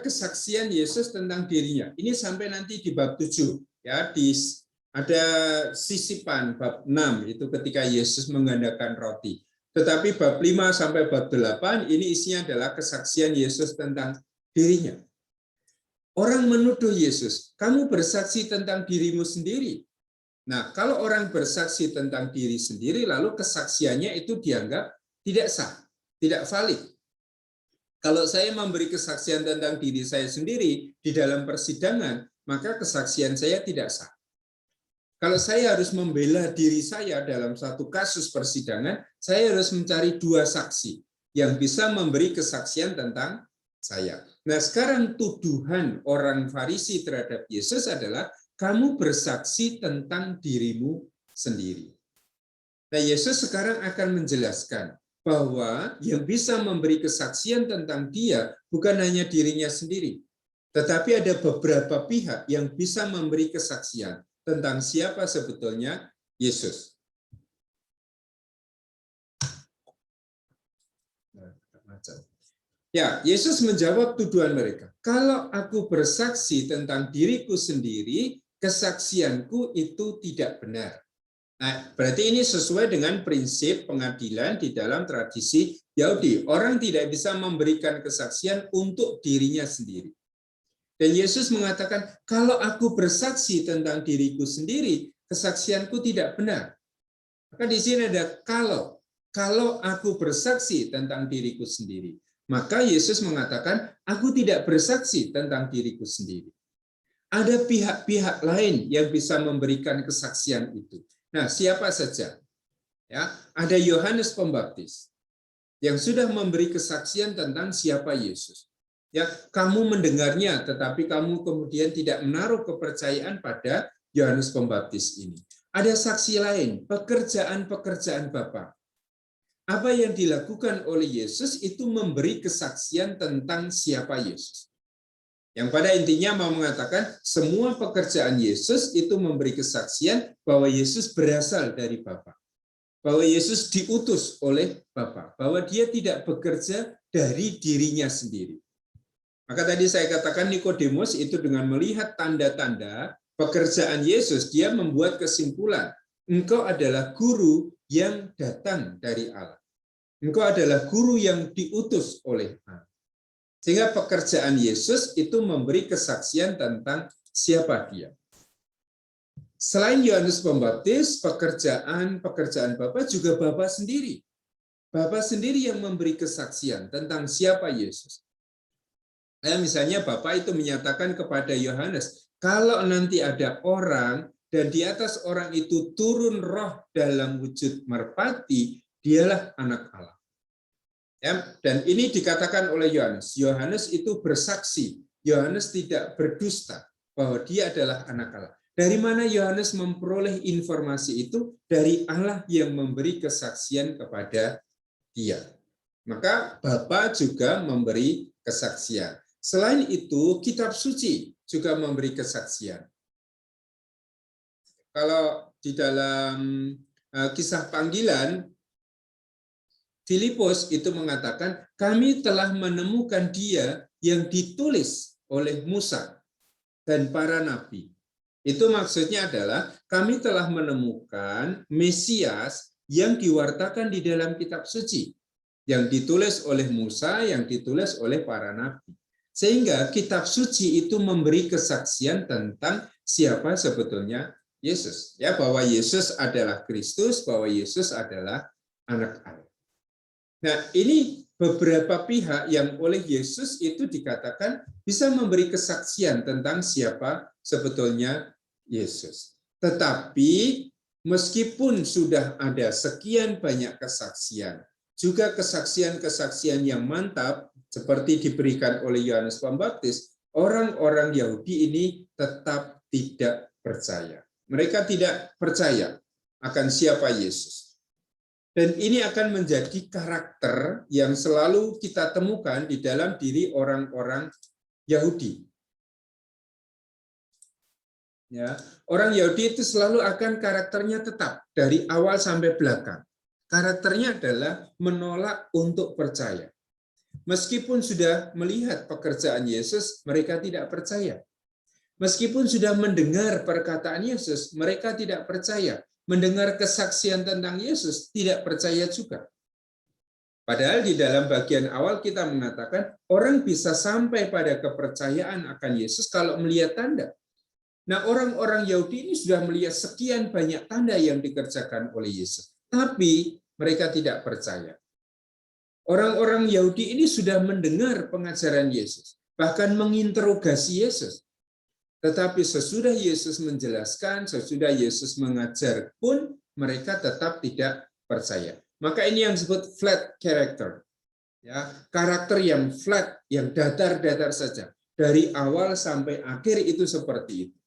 kesaksian Yesus tentang dirinya. Ini sampai nanti di bab 7, ya, ada sisipan bab 6 itu ketika Yesus menggandakan roti. Tetapi bab 5 sampai bab 8 ini isinya adalah kesaksian Yesus tentang dirinya. orang menuduh Yesus, kamu bersaksi tentang dirimu sendiri. Nah, kalau orang bersaksi tentang diri sendiri, lalu kesaksiannya itu dianggap tidak sah, tidak valid. Kalau saya memberi kesaksian tentang diri saya sendiri di dalam persidangan, maka kesaksian saya tidak sah. Kalau saya harus membela diri saya dalam satu kasus persidangan, saya harus mencari dua saksi yang bisa memberi kesaksian tentang saya. Nah, sekarang tuduhan orang Farisi terhadap Yesus adalah kamu bersaksi tentang dirimu sendiri. Nah, Yesus sekarang akan menjelaskan bahwa yang bisa memberi kesaksian tentang dia bukan hanya dirinya sendiri, tetapi ada beberapa pihak yang bisa memberi kesaksian tentang siapa sebetulnya Yesus. Ya, Yesus menjawab tuduhan mereka. Kalau aku bersaksi tentang diriku sendiri, kesaksianku itu tidak benar. Nah, berarti ini sesuai dengan prinsip pengadilan di dalam tradisi Yahudi. Orang tidak bisa memberikan kesaksian untuk dirinya sendiri. Dan Yesus mengatakan, kalau aku bersaksi tentang diriku sendiri, kesaksianku tidak benar. Maka di sini ada kalau aku bersaksi tentang diriku sendiri. Maka Yesus mengatakan, aku tidak bersaksi tentang diriku sendiri. Ada pihak-pihak lain yang bisa memberikan kesaksian itu. Nah, siapa saja? Ya, ada Yohanes Pembaptis yang sudah memberi kesaksian tentang siapa Yesus. Ya, kamu mendengarnya, tetapi kamu kemudian tidak menaruh kepercayaan pada Yohanes Pembaptis ini. Ada saksi lain, pekerjaan-pekerjaan Bapa. Apa yang dilakukan oleh Yesus itu memberi kesaksian tentang siapa Yesus. Yang pada intinya mau mengatakan semua pekerjaan Yesus itu memberi kesaksian bahwa Yesus berasal dari Bapa. Bahwa Yesus diutus oleh Bapa. Bahwa dia tidak bekerja dari dirinya sendiri. Maka tadi saya katakan Nikodemus itu dengan melihat tanda-tanda pekerjaan Yesus, dia membuat kesimpulan, engkau adalah guru yang datang dari Allah. Engkau adalah guru yang diutus oleh Allah. Sehingga pekerjaan Yesus itu memberi kesaksian tentang siapa dia. Selain Yohanes Pembaptis, pekerjaan Bapa juga Bapa sendiri. Bapa sendiri yang memberi kesaksian tentang siapa Yesus. Misalnya Bapak itu menyatakan kepada Yohanes, kalau nanti ada orang dan di atas orang itu turun roh dalam wujud merpati, dialah anak Allah. Ya, dan ini dikatakan oleh Yohanes. Yohanes itu bersaksi, Yohanes tidak berdusta bahwa dia adalah anak Allah. Dari mana Yohanes memperoleh informasi itu? Dari Allah yang memberi kesaksian kepada dia. Maka Bapa juga memberi kesaksian. Selain itu, kitab suci juga memberi kesaksian. Kalau di dalam kisah panggilan, Filipus itu mengatakan, kami telah menemukan dia yang ditulis oleh Musa dan para nabi. Itu maksudnya adalah, kami telah menemukan Mesias yang diwartakan di dalam kitab suci, yang ditulis oleh Musa, yang ditulis oleh para nabi. Sehingga kitab suci itu memberi kesaksian tentang siapa sebetulnya Yesus. Ya, bahwa Yesus adalah Kristus, bahwa Yesus adalah anak Allah. Nah, ini beberapa pihak yang oleh Yesus itu dikatakan bisa memberi kesaksian tentang siapa sebetulnya Yesus. Tetapi meskipun sudah ada sekian banyak kesaksian, juga kesaksian-kesaksian yang mantap seperti diberikan oleh Yohanes Pembaptis, orang-orang Yahudi ini tetap tidak percaya. Mereka tidak percaya akan siapa Yesus. Dan ini akan menjadi karakter yang selalu kita temukan di dalam diri orang-orang Yahudi. Ya, orang Yahudi itu selalu akan karakternya tetap dari awal sampai belakang. Karakternya adalah menolak untuk percaya. Meskipun sudah melihat pekerjaan Yesus, mereka tidak percaya. Meskipun sudah mendengar perkataan Yesus, mereka tidak percaya. Mendengar kesaksian tentang Yesus, tidak percaya juga. Padahal di dalam bagian awal kita mengatakan orang bisa sampai pada kepercayaan akan Yesus kalau melihat tanda. Nah, orang-orang Yahudi ini sudah melihat sekian banyak tanda yang dikerjakan oleh Yesus, tapi mereka tidak percaya. Orang-orang Yahudi ini sudah mendengar pengajaran Yesus, bahkan menginterogasi Yesus. Tetapi sesudah Yesus menjelaskan, sesudah Yesus mengajar pun mereka tetap tidak percaya. Maka ini yang disebut flat character. Ya, karakter yang flat, yang datar-datar saja. Dari awal sampai akhir itu seperti itu.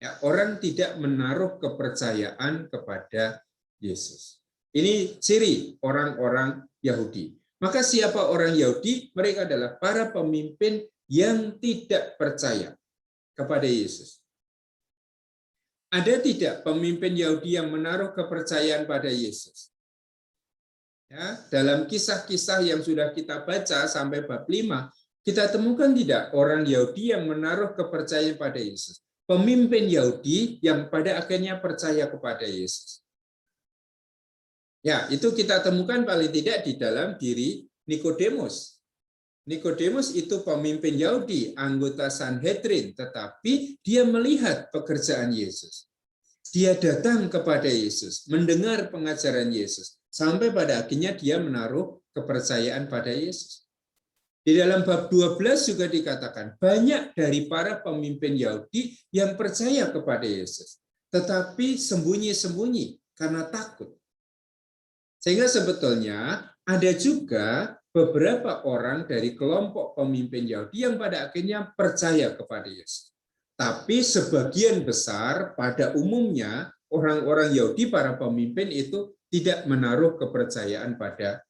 Ya, orang tidak menaruh kepercayaan kepada Yesus. Ini ciri orang-orang Yahudi. Maka siapa orang Yahudi? Mereka adalah para pemimpin yang tidak percaya kepada Yesus. Ada tidak pemimpin Yahudi yang menaruh kepercayaan pada Yesus? Ya, dalam kisah-kisah yang sudah kita baca sampai bab 5, kita temukan tidak orang Yahudi yang menaruh kepercayaan pada Yesus. Pemimpin Yahudi yang pada akhirnya percaya kepada Yesus. Ya, itu kita temukan paling tidak di dalam diri Nikodemus. Nikodemus itu pemimpin Yahudi, anggota Sanhedrin, tetapi dia melihat pekerjaan Yesus. Dia datang kepada Yesus, mendengar pengajaran Yesus. Sampai pada akhirnya dia menaruh kepercayaan pada Yesus. Di dalam bab 12 juga dikatakan, banyak dari para pemimpin Yahudi yang percaya kepada Yesus. Tetapi sembunyi-sembunyi karena takut. Sehingga sebetulnya ada juga beberapa orang dari kelompok pemimpin Yahudi yang pada akhirnya percaya kepada Yesus. Tapi sebagian besar pada umumnya orang-orang Yahudi, para pemimpin itu tidak menaruh kepercayaan pada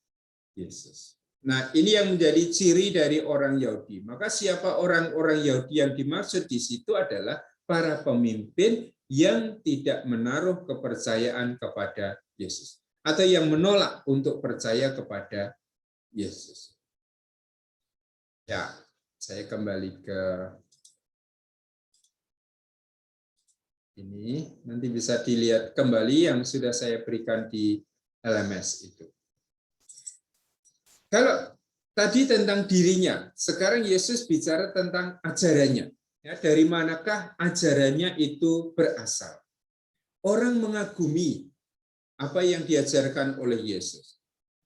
Yesus. Nah, ini yang menjadi ciri dari orang Yahudi. Maka siapa orang-orang Yahudi yang dimaksud di situ adalah para pemimpin yang tidak menaruh kepercayaan kepada Yesus. Atau yang menolak untuk percaya kepada Yesus. Ya, saya kembali ke ini, nanti bisa dilihat kembali yang sudah saya berikan di LMS itu. Kalau tadi tentang dirinya, sekarang Yesus bicara tentang ajarannya. Ya, dari manakah ajarannya itu berasal? Orang mengagumi apa yang diajarkan oleh Yesus.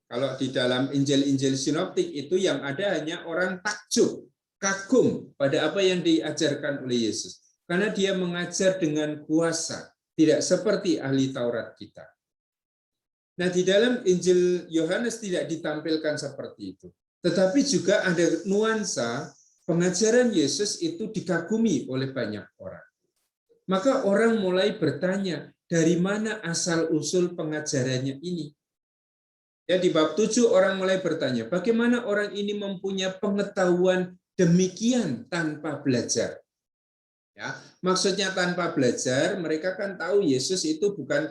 Kalau di dalam Injil-Injil sinoptik itu yang ada hanya orang takjub, kagum pada apa yang diajarkan oleh Yesus. Karena dia mengajar dengan kuasa, tidak seperti ahli Taurat kita. Nah, di dalam Injil Yohanes tidak ditampilkan seperti itu. Tetapi juga ada nuansa pengajaran Yesus itu dikagumi oleh banyak orang. Maka orang mulai bertanya, dari mana asal-usul pengajarannya ini? Ya, di bab 7 orang mulai bertanya, bagaimana orang ini mempunyai pengetahuan demikian tanpa belajar? Ya, maksudnya tanpa belajar, mereka kan tahu Yesus itu bukan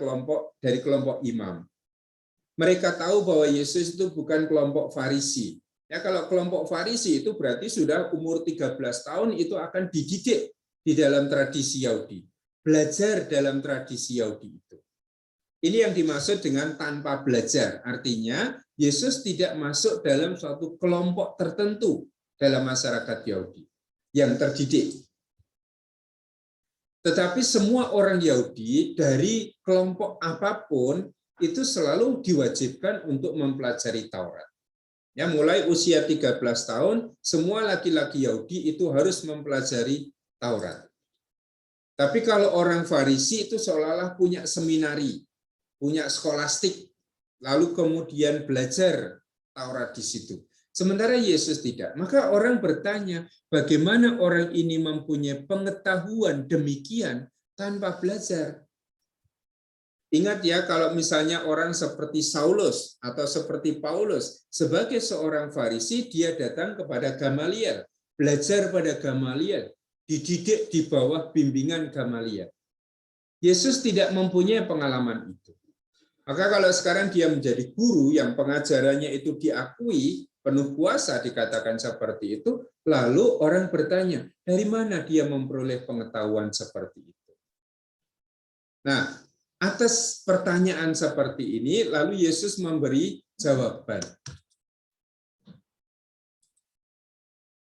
dari kelompok imam. Mereka tahu bahwa Yesus itu bukan kelompok Farisi. Ya, kalau kelompok Farisi itu berarti sudah umur 13 tahun itu akan dididik di dalam tradisi Yahudi. Belajar dalam tradisi Yahudi itu. Ini yang dimaksud dengan tanpa belajar. Artinya, Yesus tidak masuk dalam suatu kelompok tertentu dalam masyarakat Yahudi yang terdidik. Tetapi semua orang Yahudi dari kelompok apapun itu selalu diwajibkan untuk mempelajari Taurat. Ya, mulai usia 13 tahun, semua laki-laki Yahudi itu harus mempelajari Taurat. Tapi kalau orang Farisi itu seolah-olah punya seminari, punya skolastik, lalu kemudian belajar Taurat di situ. Sementara Yesus tidak. Maka orang bertanya, bagaimana orang ini mempunyai pengetahuan demikian tanpa belajar? Ingat ya, kalau misalnya orang seperti Saulus atau seperti Paulus, sebagai seorang Farisi, dia datang kepada Gamaliel, belajar pada Gamaliel, dididik di bawah bimbingan Gamaliel. Yesus tidak mempunyai pengalaman itu. Maka kalau sekarang dia menjadi guru yang pengajarannya itu diakui, penuh kuasa dikatakan seperti itu, lalu orang bertanya, dari mana dia memperoleh pengetahuan seperti itu? Nah, atas pertanyaan seperti ini, lalu Yesus memberi jawaban.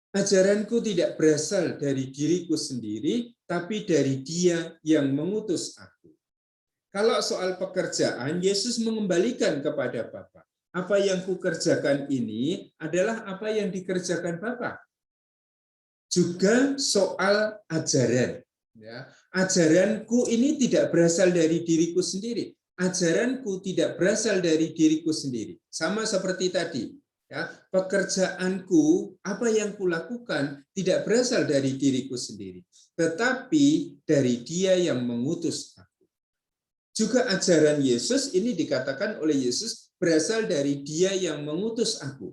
Ajaranku tidak berasal dari diriku sendiri, tapi dari Dia yang mengutus aku. Kalau soal pekerjaan, Yesus mengembalikan kepada Bapa. Apa yang kukerjakan ini adalah apa yang dikerjakan Bapa. Juga soal ajaran. Ya, ajaranku ini tidak berasal dari diriku sendiri. Ajaranku tidak berasal dari diriku sendiri. Sama seperti tadi. Ya, pekerjaanku, apa yang kulakukan tidak berasal dari diriku sendiri, tetapi dari Dia yang mengutus aku. Juga ajaran Yesus ini dikatakan oleh Yesus berasal dari Dia yang mengutus aku.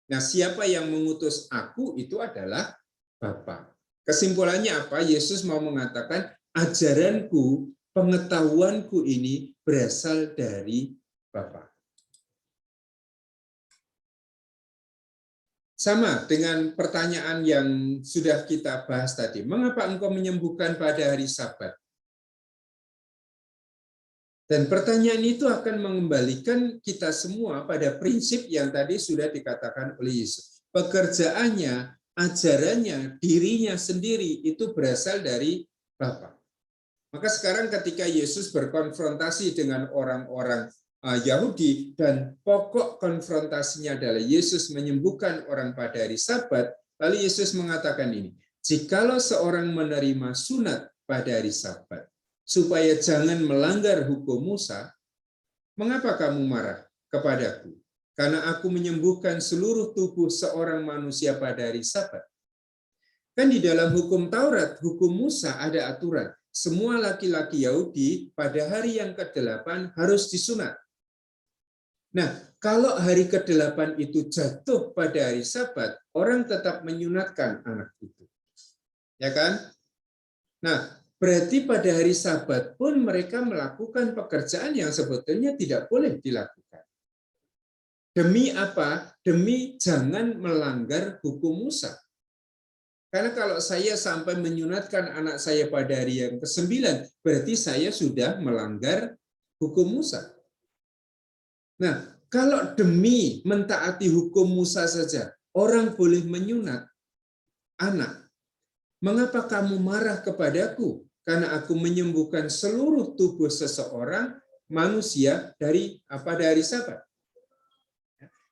Nah, siapa yang mengutus aku itu adalah Bapa. Kesimpulannya apa? Yesus mau mengatakan ajaranku, pengetahuanku ini berasal dari Bapa. Sama dengan pertanyaan yang sudah kita bahas tadi. Mengapa engkau menyembuhkan pada hari Sabat? Dan pertanyaan itu akan mengembalikan kita semua pada prinsip yang tadi sudah dikatakan oleh Yesus. Pekerjaannya, ajarannya, dirinya sendiri itu berasal dari Bapa. Maka sekarang ketika Yesus berkonfrontasi dengan orang-orang Yahudi dan pokok konfrontasinya adalah Yesus menyembuhkan orang pada hari Sabat, lalu Yesus mengatakan ini, jikalau seorang menerima sunat pada hari Sabat, supaya jangan melanggar hukum Musa, mengapa kamu marah kepadaku? Karena aku menyembuhkan seluruh tubuh seorang manusia pada hari Sabat. Kan di dalam hukum Taurat, hukum Musa ada aturan. Semua laki-laki Yahudi pada hari yang ke-8 harus disunat. Nah, kalau hari ke-8 itu jatuh pada hari Sabat, orang tetap menyunatkan anak itu. Ya kan? Nah, berarti pada hari Sabat pun mereka melakukan pekerjaan yang sebetulnya tidak boleh dilakukan. Demi apa? Demi jangan melanggar hukum Musa. Karena kalau saya sampai menyunatkan anak saya pada hari yang ke-9, berarti saya sudah melanggar hukum Musa. Nah, kalau demi mentaati hukum Musa saja, orang boleh menyunat anak, mengapa kamu marah kepadaku? Karena aku menyembuhkan seluruh tubuh seseorang manusia dari Sabat.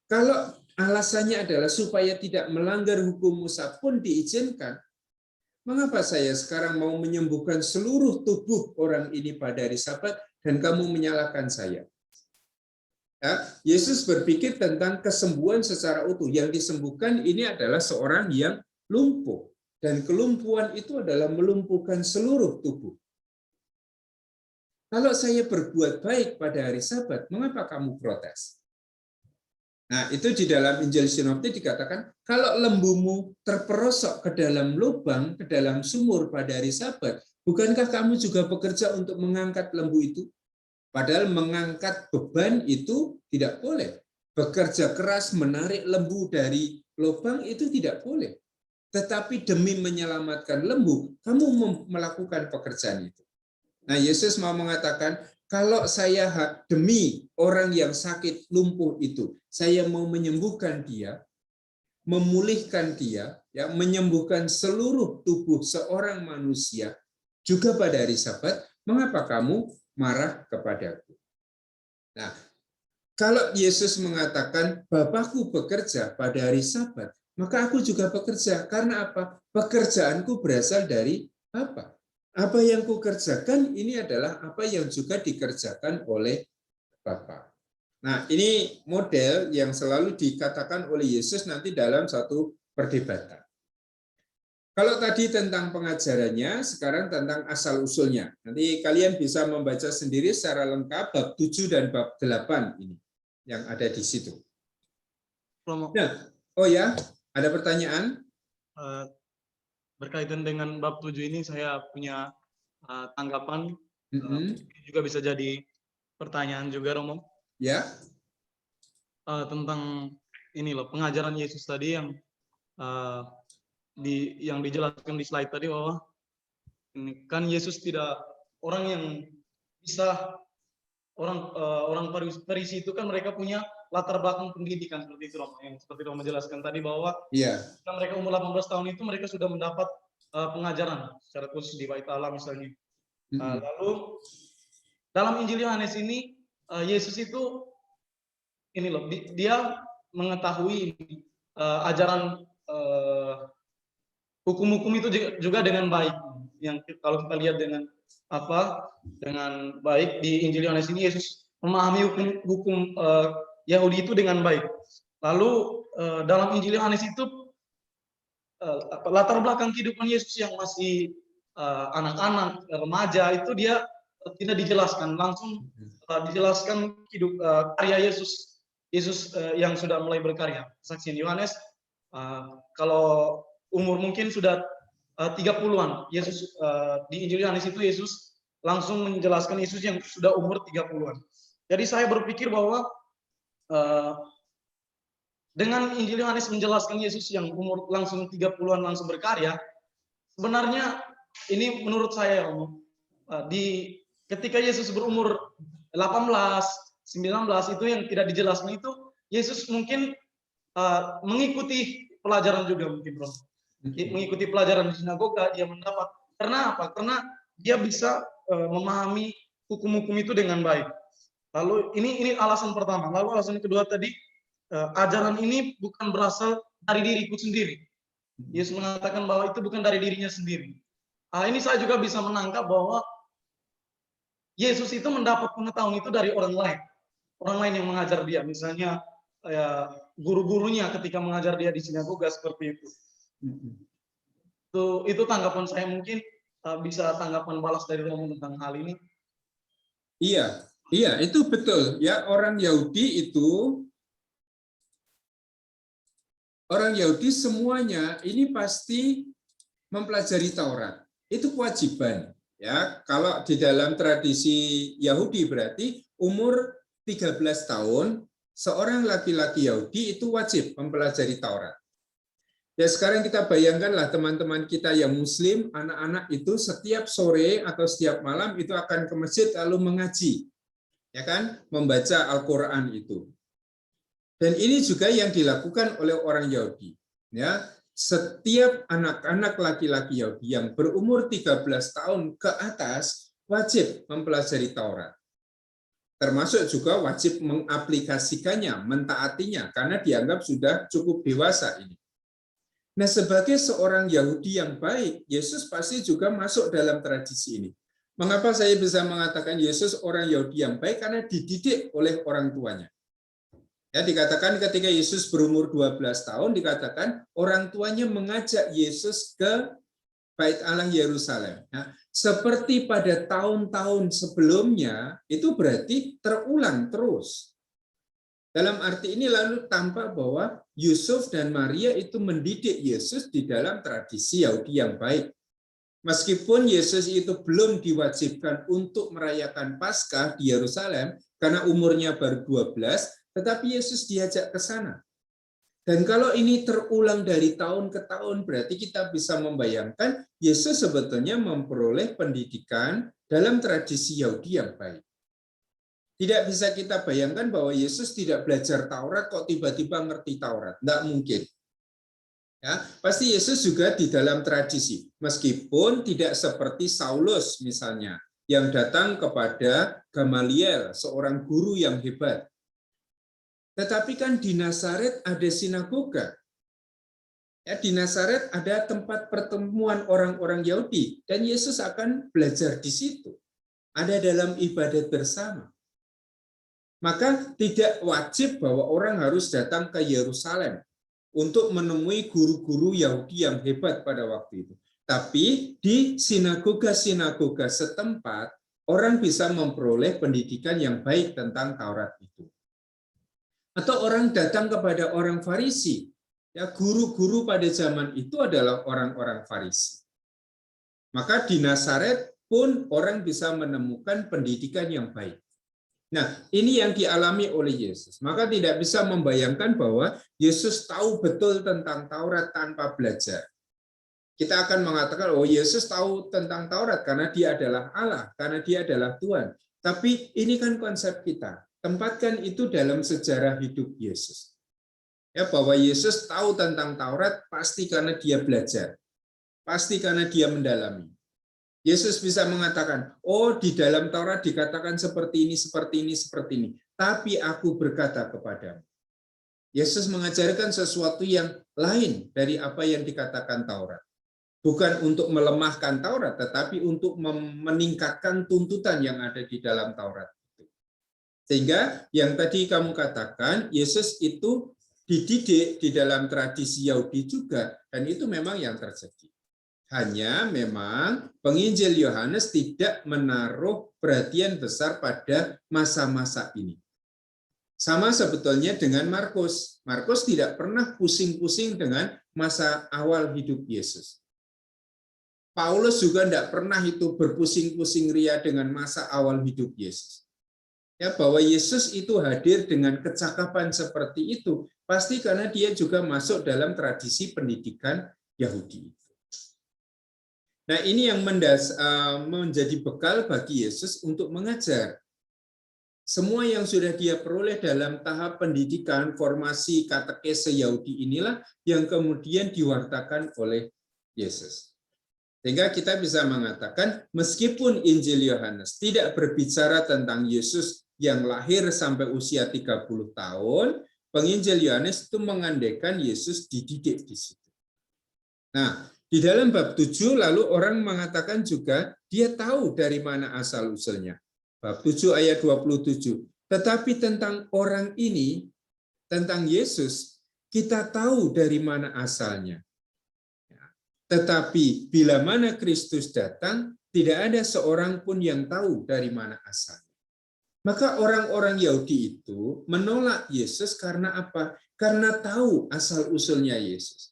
Kalau alasannya adalah supaya tidak melanggar hukum Musa pun diizinkan, mengapa saya sekarang mau menyembuhkan seluruh tubuh orang ini pada hari Sabat dan kamu menyalahkan saya? Ya, Yesus berpikir tentang kesembuhan secara utuh. Yang disembuhkan ini adalah seorang yang lumpuh. Dan kelumpuhan itu adalah melumpuhkan seluruh tubuh. Kalau saya berbuat baik pada hari Sabat, mengapa kamu protes? Nah, itu di dalam Injil Sinoptik dikatakan, kalau lembumu terperosok ke dalam lubang, ke dalam sumur pada hari Sabat, bukankah kamu juga bekerja untuk mengangkat lembu itu? Padahal mengangkat beban itu tidak boleh. Bekerja keras menarik lembu dari lubang itu tidak boleh. Tetapi demi menyelamatkan lembu, kamu melakukan pekerjaan itu. Nah, Yesus mau mengatakan, kalau saya demi orang yang sakit lumpuh itu, saya mau menyembuhkan dia, memulihkan dia, ya, menyembuhkan seluruh tubuh seorang manusia, juga pada hari Sabat, mengapa kamu marah kepadaku? Nah, kalau Yesus mengatakan, Bapakku bekerja pada hari Sabat, maka aku juga bekerja. Karena apa? Pekerjaanku berasal dari Bapa. Apa yang kukerjakan ini adalah apa yang juga dikerjakan oleh Bapa. Nah, ini model yang selalu dikatakan oleh Yesus nanti dalam satu perdebatan. Kalau tadi tentang pengajarannya, sekarang tentang asal-usulnya. Nanti kalian bisa membaca sendiri secara lengkap bab 7 dan bab 8 ini yang ada di situ. Nah, oh ya, ada pertanyaan? Berkaitan dengan bab 7 ini saya punya tanggapan, juga bisa jadi pertanyaan juga, Romo. Ya. Tentang ini loh, pengajaran Yesus tadi yang yang dijelaskan di slide tadi, bahwa ini kan Yesus tidak orang yang bisa orang Farisi itu kan mereka punya latar belakang pendidikan seperti itu, Romo, yang seperti Romo menjelaskan tadi bahwa Iya. ketika mereka umur 18 tahun itu mereka sudah mendapat pengajaran secara khusus di Bait Allah misalnya. Lalu dalam Injil Yohanes ini Yesus itu ini loh, dia mengetahui ajaran hukum-hukum itu juga dengan baik. Yang kalau kita lihat dengan baik di Injil Yohanes ini, Yesus memahami hukum Yahudi itu dengan baik. Lalu dalam Injil Yohanes itu latar belakang kehidupan Yesus yang masih anak-anak, remaja itu dia tidak dijelaskan, langsung dijelaskan hidup karya Yesus yang sudah mulai berkarya. Saksian Yohanes kalau umur mungkin sudah 30-an. Yesus di Injil Yohanes itu Yesus langsung menjelaskan Yesus yang sudah umur 30-an. Jadi saya berpikir bahwa dengan Injil Yohanes menjelaskan Yesus yang umur langsung 30-an langsung berkarya, sebenarnya ini menurut saya ketika Yesus berumur 18, 19 itu yang tidak dijelaskan itu Yesus mungkin mengikuti pelajaran juga mungkin, Bro. Mengikuti pelajaran di sinagoga dia mendapat. Karena apa? Karena dia bisa memahami hukum-hukum itu dengan baik. Lalu ini alasan pertama. Lalu alasan kedua tadi, ajaran ini bukan berasal dari diriku sendiri. Yesus mengatakan bahwa itu bukan dari dirinya sendiri. Ini saya juga bisa menangkap bahwa Yesus itu mendapat pengetahuan itu dari orang lain yang mengajar dia. Misalnya guru-gurunya ketika mengajar dia di sinagoga seperti itu. Itu tanggapan saya, mungkin bisa tanggapan balas dari Romo tentang hal ini. Iya, itu betul. Ya, orang Yahudi semuanya ini pasti mempelajari Taurat. Itu kewajiban. Ya, kalau di dalam tradisi Yahudi berarti umur 13 tahun seorang laki-laki Yahudi itu wajib mempelajari Taurat. Ya, sekarang kita bayangkanlah teman-teman kita yang Muslim, anak-anak itu setiap sore atau setiap malam itu akan ke masjid lalu mengaji, ya kan, membaca Al-Quran itu. Dan ini juga yang dilakukan oleh orang Yahudi. Ya, setiap anak-anak laki-laki Yahudi yang berumur 13 tahun ke atas wajib mempelajari Taurat. Termasuk juga wajib mengaplikasikannya, mentaatinya, karena dianggap sudah cukup dewasa ini. Nah, sebagai seorang Yahudi yang baik, Yesus pasti juga masuk dalam tradisi ini. Mengapa saya bisa mengatakan Yesus orang Yahudi yang baik? Karena dididik oleh orang tuanya. Ya, dikatakan ketika Yesus berumur 12 tahun, dikatakan orang tuanya mengajak Yesus ke Bait Allah Yerusalem. Nah, seperti pada tahun-tahun sebelumnya, itu berarti terulang terus. Dalam arti ini lalu tampak bahwa Yusuf dan Maria itu mendidik Yesus di dalam tradisi Yahudi yang baik. Meskipun Yesus itu belum diwajibkan untuk merayakan Paskah di Yerusalem karena umurnya baru 12, tetapi Yesus diajak ke sana. Dan kalau ini terulang dari tahun ke tahun, berarti kita bisa membayangkan Yesus sebetulnya memperoleh pendidikan dalam tradisi Yahudi yang baik. Tidak bisa kita bayangkan bahwa Yesus tidak belajar Taurat kok tiba-tiba ngerti Taurat. Tidak mungkin. Ya, pasti Yesus juga di dalam tradisi. Meskipun tidak seperti Saulus misalnya, yang datang kepada Gamaliel, seorang guru yang hebat. Tetapi kan di Nazaret ada sinagoga. Ya, di Nazaret ada tempat pertemuan orang-orang Yahudi. Dan Yesus akan belajar di situ. Ada dalam ibadat bersama. Maka tidak wajib bahwa orang harus datang ke Yerusalem untuk menemui guru-guru Yahudi yang hebat pada waktu itu. Tapi di sinagoga-sinagoga setempat, orang bisa memperoleh pendidikan yang baik tentang Taurat itu. Atau orang datang kepada orang Farisi. Ya, guru-guru pada zaman itu adalah orang-orang Farisi. Maka di Nazaret pun orang bisa menemukan pendidikan yang baik. Nah, ini yang dialami oleh Yesus. Maka tidak bisa membayangkan bahwa Yesus tahu betul tentang Taurat tanpa belajar. Kita akan mengatakan, oh Yesus tahu tentang Taurat karena dia adalah Allah, karena dia adalah Tuhan. Tapi ini kan konsep kita. Tempatkan itu dalam sejarah hidup Yesus. Ya, bahwa Yesus tahu tentang Taurat pasti karena dia belajar. Pasti karena dia mendalami. Yesus bisa mengatakan, oh di dalam Taurat dikatakan seperti ini, seperti ini, seperti ini. Tapi aku berkata kepadamu. Yesus mengajarkan sesuatu yang lain dari apa yang dikatakan Taurat. Bukan untuk melemahkan Taurat, tetapi untuk meningkatkan tuntutan yang ada di dalam Taurat. Sehingga yang tadi kamu katakan, Yesus itu dididik di dalam tradisi Yahudi juga, dan itu memang yang terjadi. Hanya memang penginjil Yohanes tidak menaruh perhatian besar pada masa-masa ini. Sama sebetulnya dengan Markus. Markus tidak pernah pusing-pusing dengan masa awal hidup Yesus. Paulus juga tidak pernah itu berpusing-pusing ria dengan masa awal hidup Yesus. Ya, bahwa Yesus itu hadir dengan kecakapan seperti itu, pasti karena dia juga masuk dalam tradisi pendidikan Yahudi. Nah, ini yang menjadi bekal bagi Yesus untuk mengajar. Semua yang sudah dia peroleh dalam tahap pendidikan, formasi, katekese Yahudi inilah yang kemudian diwartakan oleh Yesus. Sehingga kita bisa mengatakan, meskipun Injil Yohanes tidak berbicara tentang Yesus yang lahir sampai usia 30 tahun, penginjil Yohanes itu mengandaikan Yesus dididik di situ. Nah, di dalam bab 7 lalu orang mengatakan juga dia tahu dari mana asal-usulnya. Bab 7 ayat 27. Tetapi tentang orang ini, tentang Yesus, kita tahu dari mana asalnya. Tetapi bila mana Kristus datang, tidak ada seorang pun yang tahu dari mana asalnya. Maka orang-orang Yahudi itu menolak Yesus karena apa? Karena tahu asal-usulnya Yesus.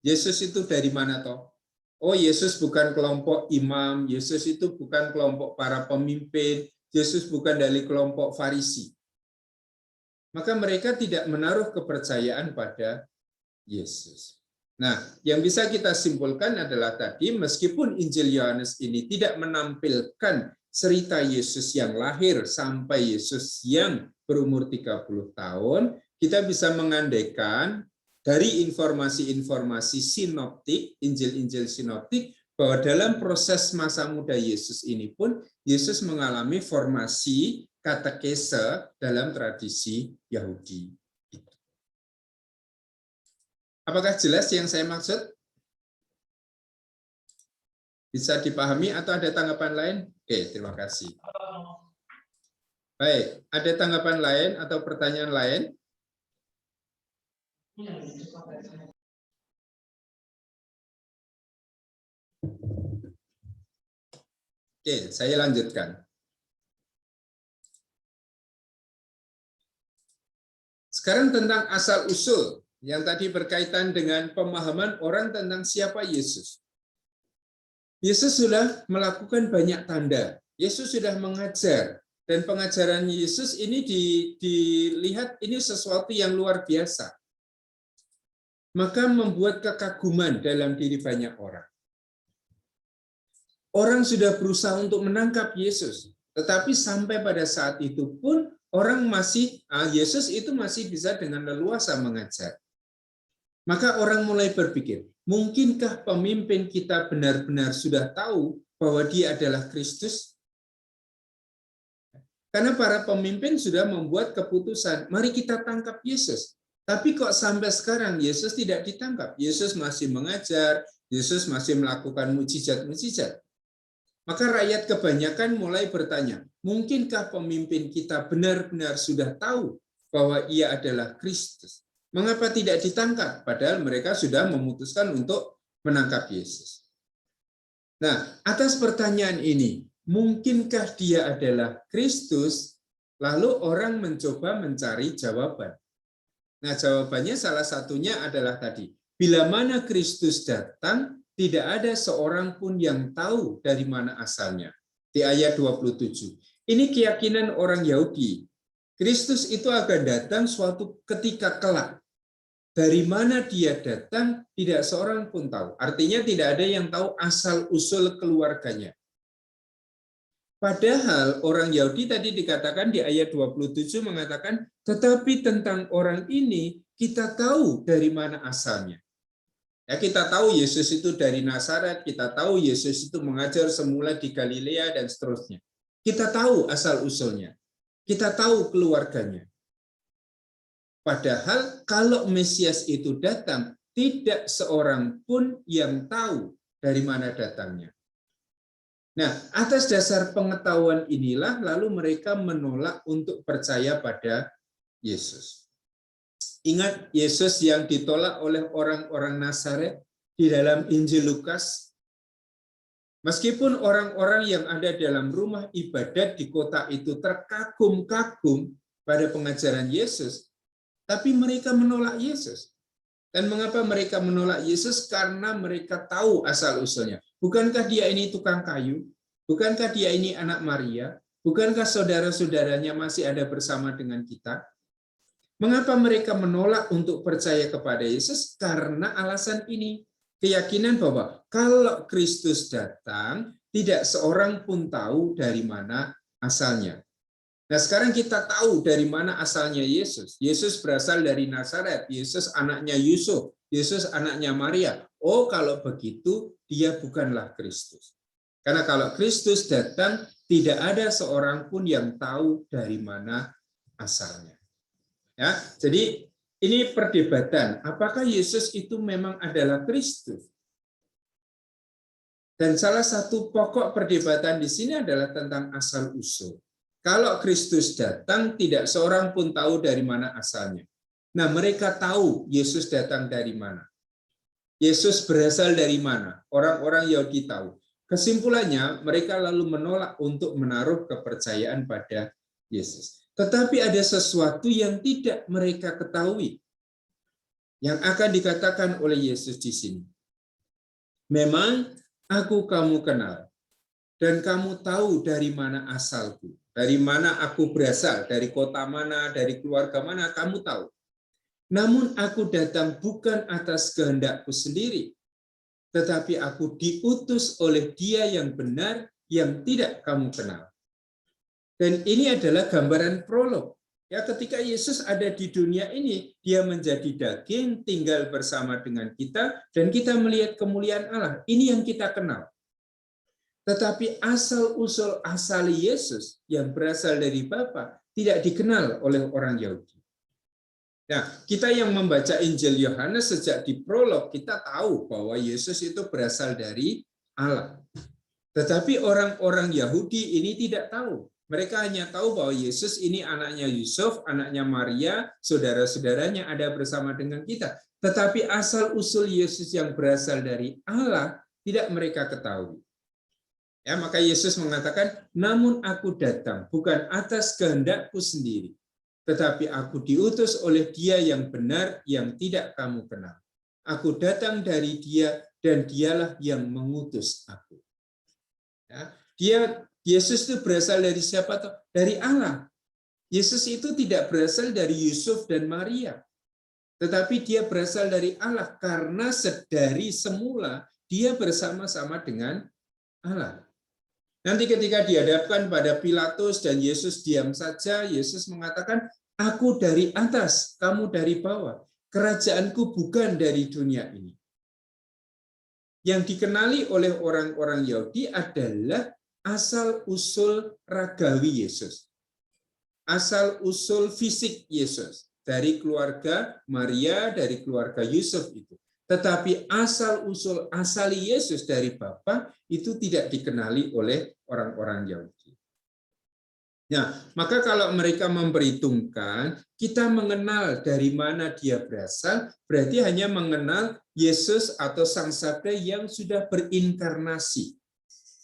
Yesus itu dari mana toh? Oh, Yesus bukan kelompok imam, Yesus itu bukan kelompok para pemimpin, Yesus bukan dari kelompok Farisi. Maka mereka tidak menaruh kepercayaan pada Yesus. Nah, yang bisa kita simpulkan adalah tadi, meskipun Injil Yohanes ini tidak menampilkan cerita Yesus yang lahir sampai Yesus yang berumur 30 tahun, kita bisa mengandaikan dari informasi-informasi sinoptik, Injil-Injil sinoptik, bahwa dalam proses masa muda Yesus ini pun, Yesus mengalami formasi katekese dalam tradisi Yahudi. Apakah jelas yang saya maksud? Bisa dipahami atau ada tanggapan lain? Oke, terima kasih. Baik, ada tanggapan lain atau pertanyaan lain? Oke, saya lanjutkan. Sekarang tentang asal-usul yang tadi berkaitan dengan pemahaman orang tentang siapa Yesus. Yesus sudah melakukan banyak tanda. Yesus sudah mengajar. Dan pengajaran Yesus ini dilihat ini sesuatu yang luar biasa. Maka membuat kekaguman dalam diri banyak orang. Orang sudah berusaha untuk menangkap Yesus. Tetapi sampai pada saat itu pun orang Yesus itu masih bisa dengan leluasa mengajar. Maka orang mulai berpikir, mungkinkah pemimpin kita benar-benar sudah tahu bahwa dia adalah Kristus? Karena para pemimpin sudah membuat keputusan, mari kita tangkap Yesus. Tapi kok sampai sekarang Yesus tidak ditangkap? Yesus masih mengajar, Yesus masih melakukan mukjizat-mukjizat. Maka rakyat kebanyakan mulai bertanya, mungkinkah pemimpin kita benar-benar sudah tahu bahwa ia adalah Kristus? Mengapa tidak ditangkap? Padahal mereka sudah memutuskan untuk menangkap Yesus. Nah, atas pertanyaan ini, mungkinkah dia adalah Kristus? Lalu orang mencoba mencari jawaban. Nah, jawabannya salah satunya adalah tadi, bila mana Kristus datang, tidak ada seorang pun yang tahu dari mana asalnya. Di ayat 27. Ini keyakinan orang Yahudi. Kristus itu akan datang suatu ketika kelak. Dari mana dia datang, tidak seorang pun tahu. Artinya tidak ada yang tahu asal-usul keluarganya. Padahal orang Yahudi tadi dikatakan di ayat 27 mengatakan, tetapi tentang orang ini kita tahu dari mana asalnya. Ya, kita tahu Yesus itu dari Nazaret, kita tahu Yesus itu mengajar semula di Galilea dan seterusnya. Kita tahu asal-usulnya. Kita tahu keluarganya. Padahal kalau Mesias itu datang, tidak seorang pun yang tahu dari mana datangnya. Nah, atas dasar pengetahuan inilah lalu mereka menolak untuk percaya pada Yesus. Ingat Yesus yang ditolak oleh orang-orang Nazaret di dalam Injil Lukas. Meskipun orang-orang yang ada dalam rumah ibadat di kota itu terkagum-kagum pada pengajaran Yesus, tapi mereka menolak Yesus. Dan mengapa mereka menolak Yesus? Karena mereka tahu asal-usulnya. Bukankah dia ini tukang kayu? Bukankah dia ini anak Maria? Bukankah saudara-saudaranya masih ada bersama dengan kita? Mengapa mereka menolak untuk percaya kepada Yesus? Karena alasan ini. Keyakinan bahwa kalau Kristus datang, tidak seorang pun tahu dari mana asalnya. Nah, sekarang kita tahu dari mana asalnya Yesus. Yesus berasal dari Nazaret. Yesus anaknya Yusuf. Yesus anaknya Maria. Oh, kalau begitu, dia bukanlah Kristus. Karena kalau Kristus datang, tidak ada seorang pun yang tahu dari mana asalnya. Ya, jadi ini perdebatan. Apakah Yesus itu memang adalah Kristus? Dan salah satu pokok perdebatan di sini adalah tentang asal-usul. Kalau Kristus datang, tidak seorang pun tahu dari mana asalnya. Nah, mereka tahu Yesus datang dari mana. Yesus berasal dari mana? Orang-orang Yahudi tahu. Kesimpulannya, mereka lalu menolak untuk menaruh kepercayaan pada Yesus. Tetapi ada sesuatu yang tidak mereka ketahui, yang akan dikatakan oleh Yesus di sini. Memang aku kamu kenal, dan kamu tahu dari mana asalku, dari mana aku berasal, dari kota mana, dari keluarga mana, kamu tahu. Namun aku datang bukan atas kehendakku sendiri, tetapi aku diutus oleh Dia yang benar, yang tidak kamu kenal. Dan ini adalah gambaran prolog. Ya, ketika Yesus ada di dunia ini, Dia menjadi daging, tinggal bersama dengan kita, dan kita melihat kemuliaan Allah. Ini yang kita kenal. Tetapi asal-usul asali Yesus yang berasal dari Bapa tidak dikenal oleh orang Yahudi. Nah, kita yang membaca Injil Yohanes sejak di prolog, kita tahu bahwa Yesus itu berasal dari Allah. Tetapi orang-orang Yahudi ini tidak tahu. Mereka hanya tahu bahwa Yesus ini anaknya Yusuf, anaknya Maria, saudara-saudaranya ada bersama dengan kita. Tetapi asal-usul Yesus yang berasal dari Allah tidak mereka ketahui. Ya, maka Yesus mengatakan, namun aku datang bukan atas kehendakku sendiri, tetapi aku diutus oleh Dia yang benar, yang tidak kamu kenal. Aku datang dari Dia, dan Dialah yang mengutus aku. Ya, Yesus itu berasal dari siapa? Dari Allah. Yesus itu tidak berasal dari Yusuf dan Maria, tetapi Dia berasal dari Allah karena dari semula Dia bersama-sama dengan Allah. Nanti ketika dihadapkan pada Pilatus dan Yesus diam saja, Yesus mengatakan, aku dari atas, kamu dari bawah. Kerajaanku bukan dari dunia ini. Yang dikenali oleh orang-orang Yahudi adalah asal-usul ragawi Yesus. Asal-usul fisik Yesus. Dari keluarga Maria, dari keluarga Yusuf itu. Tetapi asal-usul asali Yesus dari Bapa itu tidak dikenali oleh orang-orang Yahudi. Nah, maka kalau mereka memperhitungkan, kita mengenal dari mana Dia berasal, berarti hanya mengenal Yesus atau Sang Sabda yang sudah berinkarnasi,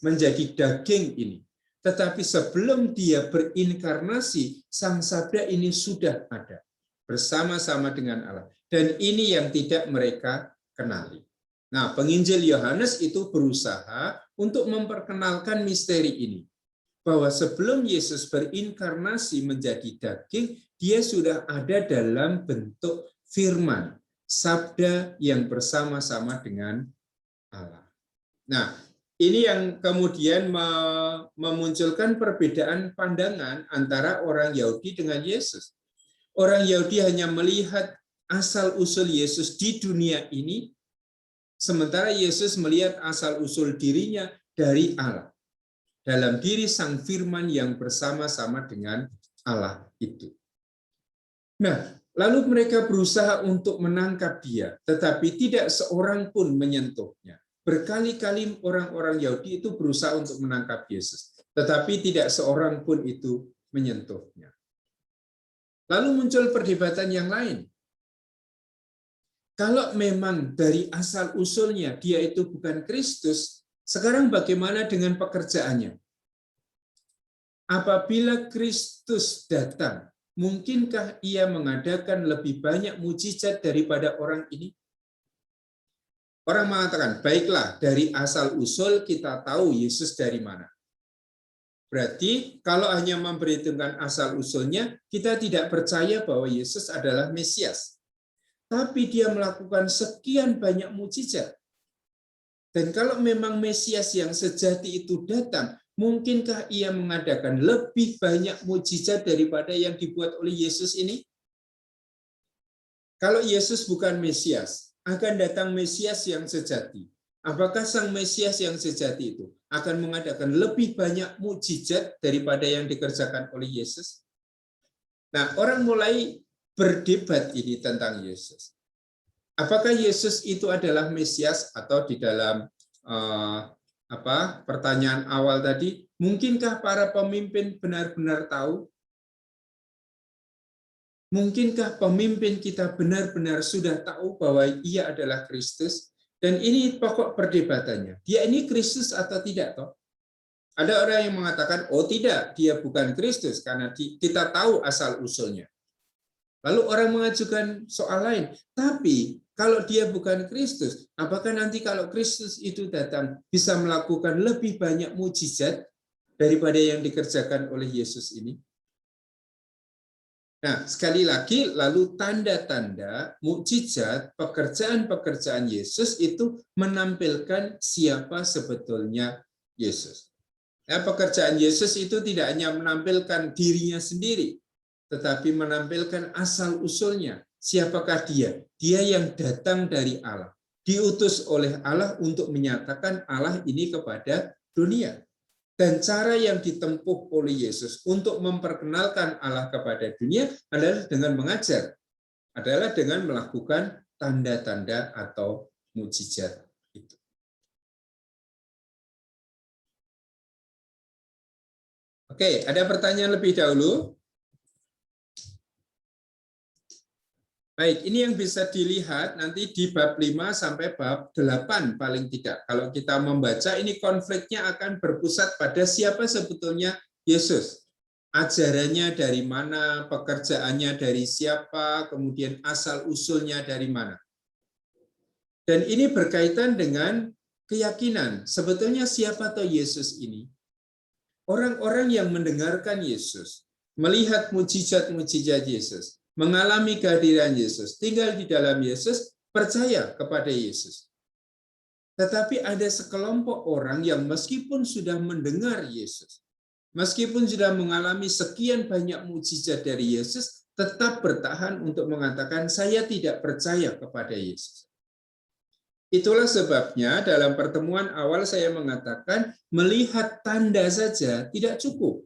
menjadi daging ini. Tetapi sebelum Dia berinkarnasi, Sang Sabda ini sudah ada, bersama-sama dengan Allah. Dan ini yang tidak mereka kenali. Nah, penginjil Yohanes itu berusaha untuk memperkenalkan misteri ini. Bahwa sebelum Yesus berinkarnasi menjadi daging, Dia sudah ada dalam bentuk firman, sabda yang bersama-sama dengan Allah. Nah, Ini yang kemudian memunculkan perbedaan pandangan antara orang Yahudi dengan Yesus. Orang Yahudi hanya melihat asal-usul Yesus di dunia ini, sementara Yesus melihat asal-usul dirinya dari Allah. Dalam diri Sang Firman yang bersama-sama dengan Allah itu. Nah, lalu mereka berusaha untuk menangkap dia, tetapi tidak seorang pun menyentuhnya. Berkali-kali orang-orang Yahudi itu berusaha untuk menangkap Yesus, tetapi tidak seorang pun itu menyentuhnya. Lalu muncul perdebatan yang lain. Kalau memang dari asal-usulnya dia itu bukan Kristus, sekarang bagaimana dengan pekerjaannya? Apabila Kristus datang, mungkinkah ia mengadakan lebih banyak mujizat daripada orang ini? Orang mengatakan, baiklah, dari asal-usul kita tahu Yesus dari mana. Berarti kalau hanya memperhitungkan asal-usulnya, kita tidak percaya bahwa Yesus adalah Mesias. Tapi dia melakukan sekian banyak mujizat. Dan kalau memang Mesias yang sejati itu datang, mungkinkah ia mengadakan lebih banyak mujizat daripada yang dibuat oleh Yesus ini? Kalau Yesus bukan Mesias, akan datang Mesias yang sejati. Apakah Sang Mesias yang sejati itu akan mengadakan lebih banyak mujizat daripada yang dikerjakan oleh Yesus? Nah, orang mulai berdebat ini tentang Yesus. Apakah Yesus itu adalah Mesias, atau di dalam pertanyaan awal tadi, mungkinkah para pemimpin benar-benar tahu? Mungkinkah pemimpin kita benar-benar sudah tahu bahwa ia adalah Kristus? Dan ini pokok perdebatannya. Dia ini Kristus atau tidak, toh? Ada orang yang mengatakan, oh tidak, dia bukan Kristus karena kita tahu asal-usulnya. Lalu orang mengajukan soal lain, tapi kalau dia bukan Kristus, apakah nanti kalau Kristus itu datang bisa melakukan lebih banyak mujizat daripada yang dikerjakan oleh Yesus ini? Nah, sekali lagi, lalu tanda-tanda, mukjizat, pekerjaan-pekerjaan Yesus itu menampilkan siapa sebetulnya Yesus. Nah, pekerjaan Yesus itu tidak hanya menampilkan dirinya sendiri, tetapi menampilkan asal-usulnya. Siapakah dia? Dia yang datang dari Allah, diutus oleh Allah untuk menyatakan Allah ini kepada dunia. Dan cara yang ditempuh oleh Yesus untuk memperkenalkan Allah kepada dunia adalah dengan mengajar, adalah dengan melakukan tanda-tanda atau mukjizat itu. Oke, ada pertanyaan lebih dahulu? Baik, ini yang bisa dilihat nanti di bab 5 sampai bab 8 paling tidak. Kalau kita membaca, ini konfliknya akan berpusat pada siapa sebetulnya Yesus. Ajarannya dari mana, pekerjaannya dari siapa, kemudian asal-usulnya dari mana. Dan ini berkaitan dengan keyakinan. Sebetulnya siapa toh Yesus ini? Orang-orang yang mendengarkan Yesus, melihat mujizat-mujizat Yesus, mengalami kehadiran Yesus, tinggal di dalam Yesus, percaya kepada Yesus. Tetapi ada sekelompok orang yang meskipun sudah mendengar Yesus, meskipun sudah mengalami sekian banyak mujizat dari Yesus, tetap bertahan untuk mengatakan, saya tidak percaya kepada Yesus. Itulah sebabnya dalam pertemuan awal saya mengatakan, melihat tanda saja tidak cukup.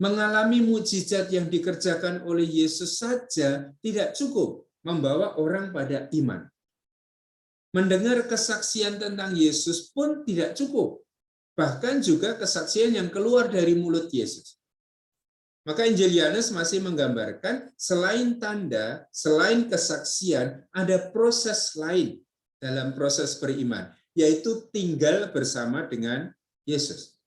Mengalami mujizat yang dikerjakan oleh Yesus saja tidak cukup membawa orang pada iman. Mendengar kesaksian tentang Yesus pun tidak cukup. Bahkan juga kesaksian yang keluar dari mulut Yesus. Maka Injil Yohanes masih menggambarkan selain tanda, selain kesaksian, ada proses lain dalam proses beriman, yaitu tinggal bersama dengan Yesus.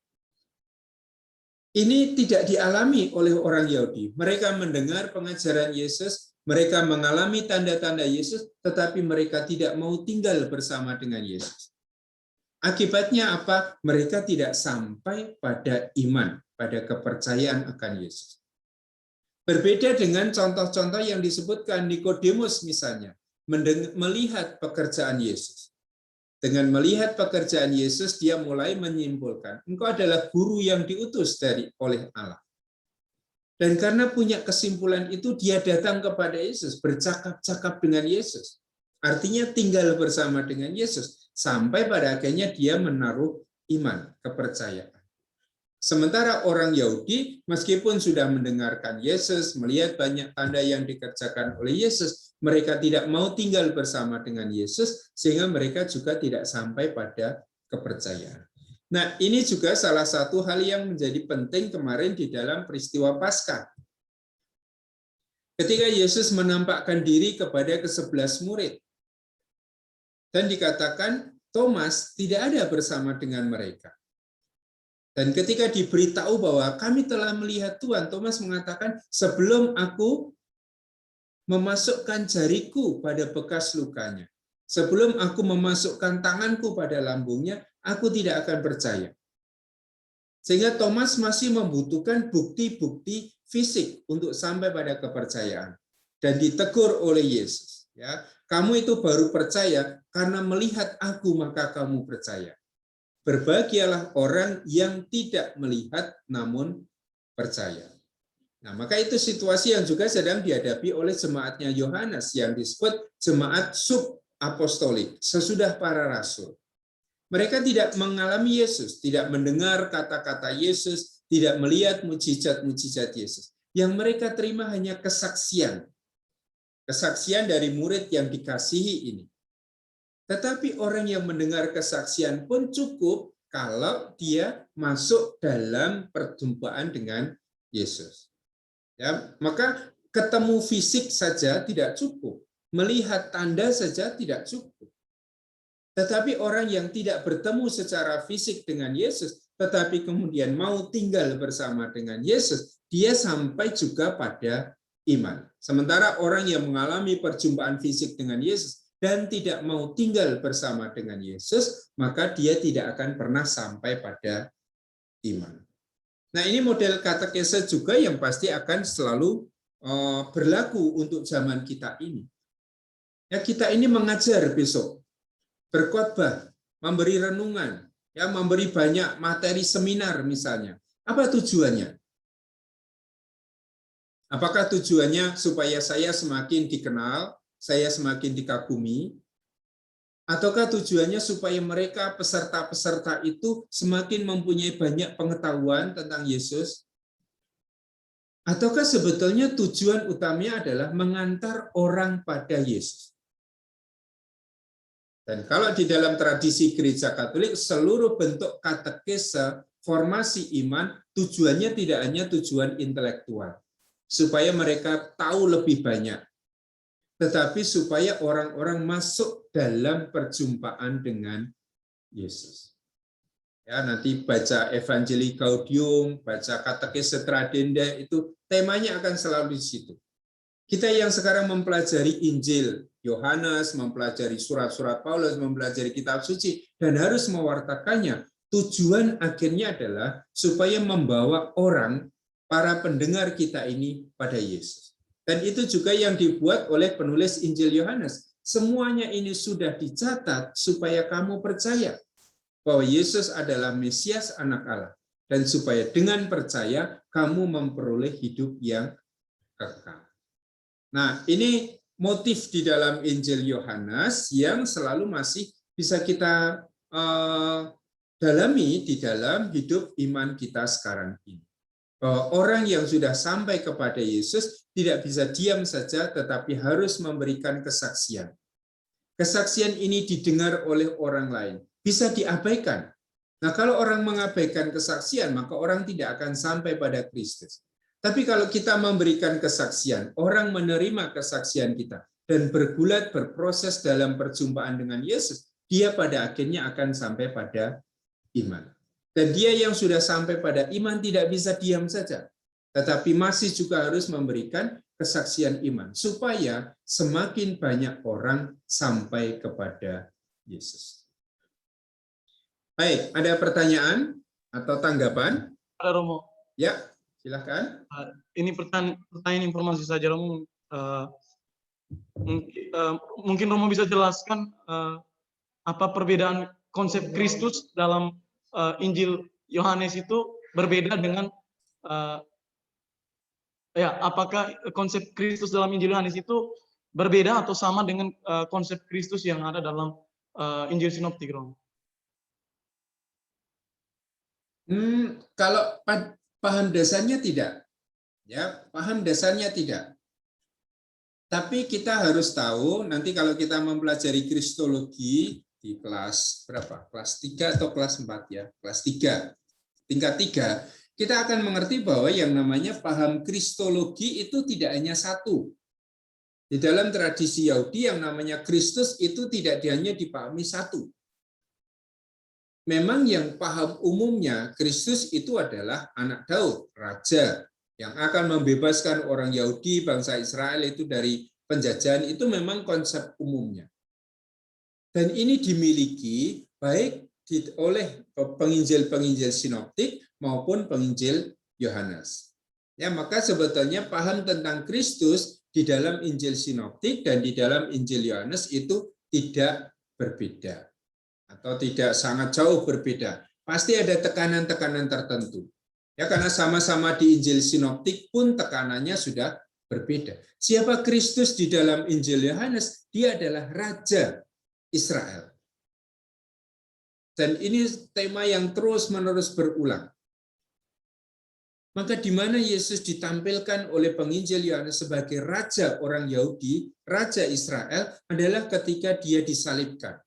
Ini tidak dialami oleh orang Yahudi. Mereka mendengar pengajaran Yesus, mereka mengalami tanda-tanda Yesus, tetapi mereka tidak mau tinggal bersama dengan Yesus. Akibatnya apa? Mereka tidak sampai pada iman, pada kepercayaan akan Yesus. Berbeda dengan contoh-contoh yang disebutkan Nikodemus misalnya, melihat pekerjaan Yesus. Dengan melihat pekerjaan Yesus, dia mulai menyimpulkan, engkau adalah guru yang diutus oleh Allah. Dan karena punya kesimpulan itu, dia datang kepada Yesus, bercakap-cakap dengan Yesus. Artinya tinggal bersama dengan Yesus, sampai pada akhirnya dia menaruh iman, kepercayaan. Sementara orang Yahudi, meskipun sudah mendengarkan Yesus, melihat banyak tanda yang dikerjakan oleh Yesus, mereka tidak mau tinggal bersama dengan Yesus, sehingga mereka juga tidak sampai pada kepercayaan. Nah, ini juga salah satu hal yang menjadi penting kemarin di dalam peristiwa Paskah. Ketika Yesus menampakkan diri kepada ke-11 murid, dan dikatakan Thomas tidak ada bersama dengan mereka. Dan ketika diberitahu bahwa kami telah melihat Tuhan, Thomas mengatakan, sebelum aku memasukkan jariku pada bekas lukanya, sebelum aku memasukkan tanganku pada lambungnya, aku tidak akan percaya. Sehingga Thomas masih membutuhkan bukti-bukti fisik untuk sampai pada kepercayaan. Dan ditegur oleh Yesus. Ya, kamu itu baru percaya karena melihat aku maka kamu percaya. Berbahagialah orang yang tidak melihat namun percaya. Nah, maka itu situasi yang juga sedang dihadapi oleh jemaatnya Yohanes yang disebut jemaat sub-apostolik, sesudah para rasul. Mereka tidak mengalami Yesus, tidak mendengar kata-kata Yesus, tidak melihat mujizat-mujizat Yesus. Yang mereka terima hanya kesaksian. Kesaksian dari murid yang dikasihi ini. Tetapi orang yang mendengar kesaksian pun cukup kalau dia masuk dalam perjumpaan dengan Yesus. Ya, maka ketemu fisik saja tidak cukup, melihat tanda saja tidak cukup. Tetapi orang yang tidak bertemu secara fisik dengan Yesus, tetapi kemudian mau tinggal bersama dengan Yesus, dia sampai juga pada iman. Sementara orang yang mengalami perjumpaan fisik dengan Yesus dan tidak mau tinggal bersama dengan Yesus, maka dia tidak akan pernah sampai pada iman. Nah, ini model katekese juga yang pasti akan selalu berlaku untuk zaman kita ini. Ya, kita ini mengajar besok, berkhotbah, memberi renungan, ya, memberi banyak materi seminar misalnya. Apa tujuannya? Apakah tujuannya supaya saya semakin dikenal, saya semakin dikagumi, ataukah tujuannya supaya mereka peserta-peserta itu semakin mempunyai banyak pengetahuan tentang Yesus? Ataukah sebetulnya tujuan utamanya adalah mengantar orang pada Yesus? Dan kalau di dalam tradisi Gereja Katolik, seluruh bentuk katekese, formasi iman, tujuannya tidak hanya tujuan intelektual, supaya mereka tahu lebih banyak, tetapi supaya orang-orang masuk dalam perjumpaan dengan Yesus. Ya, nanti baca Evangelii Gaudium, baca Katekese Tradenda, itu temanya akan selalu di situ. Kita yang sekarang mempelajari Injil Yohanes, mempelajari surat-surat Paulus, mempelajari kitab suci, dan harus mewartakannya, tujuan akhirnya adalah supaya membawa orang, para pendengar kita ini pada Yesus. Dan itu juga yang dibuat oleh penulis Injil Yohanes. Semuanya ini sudah dicatat supaya kamu percaya bahwa Yesus adalah Mesias Anak Allah. Dan supaya dengan percaya kamu memperoleh hidup yang kekal. Nah, ini motif di dalam Injil Yohanes yang selalu masih bisa kita dalami di dalam hidup iman kita sekarang ini. Bahwa orang yang sudah sampai kepada Yesus tidak bisa diam saja, tetapi harus memberikan kesaksian. Kesaksian ini didengar oleh orang lain, bisa diabaikan. Nah, kalau orang mengabaikan kesaksian, maka orang tidak akan sampai pada Kristus. Tapi kalau kita memberikan kesaksian, orang menerima kesaksian kita dan bergulat berproses dalam perjumpaan dengan Yesus, dia pada akhirnya akan sampai pada iman. Dan dia yang sudah sampai pada iman tidak bisa diam saja, tetapi masih juga harus memberikan kesaksian iman, supaya semakin banyak orang sampai kepada Yesus. Baik, ada pertanyaan atau tanggapan? Ada Romo. Ya, silakan. Ini pertanyaan informasi saja Romo. Mungkin Romo bisa jelaskan apa perbedaan konsep Kristus dalam Injil Yohanes itu berbeda dengan apakah konsep Kristus dalam Injil Yohanes itu berbeda atau sama dengan konsep Kristus yang ada dalam Injil Sinoptik, Rom? Kalau paham dasarnya tidak, ya paham dasarnya tidak. Tapi kita harus tahu nanti kalau kita mempelajari kristologi di kelas berapa? Kelas 3 atau kelas 4 ya? Kelas 3. Tingkat 3, kita akan mengerti bahwa yang namanya paham kristologi itu tidak hanya satu. Di dalam tradisi Yahudi yang namanya Kristus itu tidak hanya dipahami satu. Memang yang paham umumnya Kristus itu adalah anak Daud, raja yang akan membebaskan orang Yahudi, bangsa Israel itu dari penjajahan, itu memang konsep umumnya. Dan ini dimiliki baik oleh penginjil-penginjil sinoptik maupun penginjil Yohanes. Ya, maka sebetulnya paham tentang Kristus di dalam Injil sinoptik dan di dalam Injil Yohanes itu tidak berbeda atau tidak sangat jauh berbeda. Pasti ada tekanan-tekanan tertentu. Ya, karena sama-sama di Injil sinoptik pun tekanannya sudah berbeda. Siapa Kristus di dalam Injil Yohanes? Dia adalah Raja Israel. Dan ini tema yang terus-menerus berulang. Maka di mana Yesus ditampilkan oleh penginjil Yohanes sebagai raja orang Yahudi, raja Israel, adalah ketika dia disalibkan.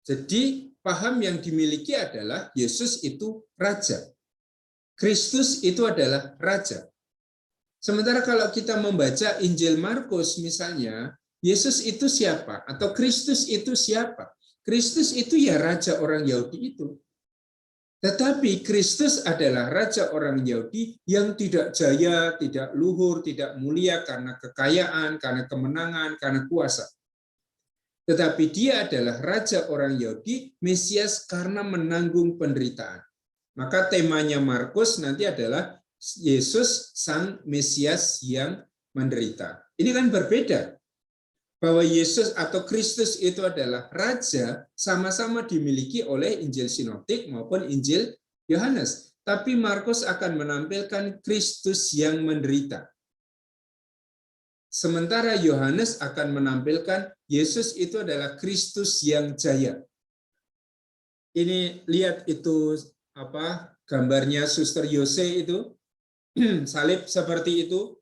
Jadi paham yang dimiliki adalah Yesus itu raja. Kristus itu adalah raja. Sementara kalau kita membaca Injil Markus misalnya, Yesus itu siapa? Atau Kristus itu siapa? Kristus itu ya raja orang Yahudi itu. Tetapi Kristus adalah raja orang Yahudi yang tidak jaya, tidak luhur, tidak mulia karena kekayaan, karena kemenangan, karena kuasa. Tetapi dia adalah raja orang Yahudi, Mesias karena menanggung penderitaan. Maka temanya Markus nanti adalah Yesus sang Mesias yang menderita. Ini kan berbeda. Bahwa Yesus atau Kristus itu adalah raja sama-sama dimiliki oleh Injil Sinoptik maupun Injil Yohanes. Tapi Markus akan menampilkan Kristus yang menderita. Sementara Yohanes akan menampilkan Yesus itu adalah Kristus yang jaya. Ini lihat itu apa gambarnya Suster Yose itu salib seperti itu.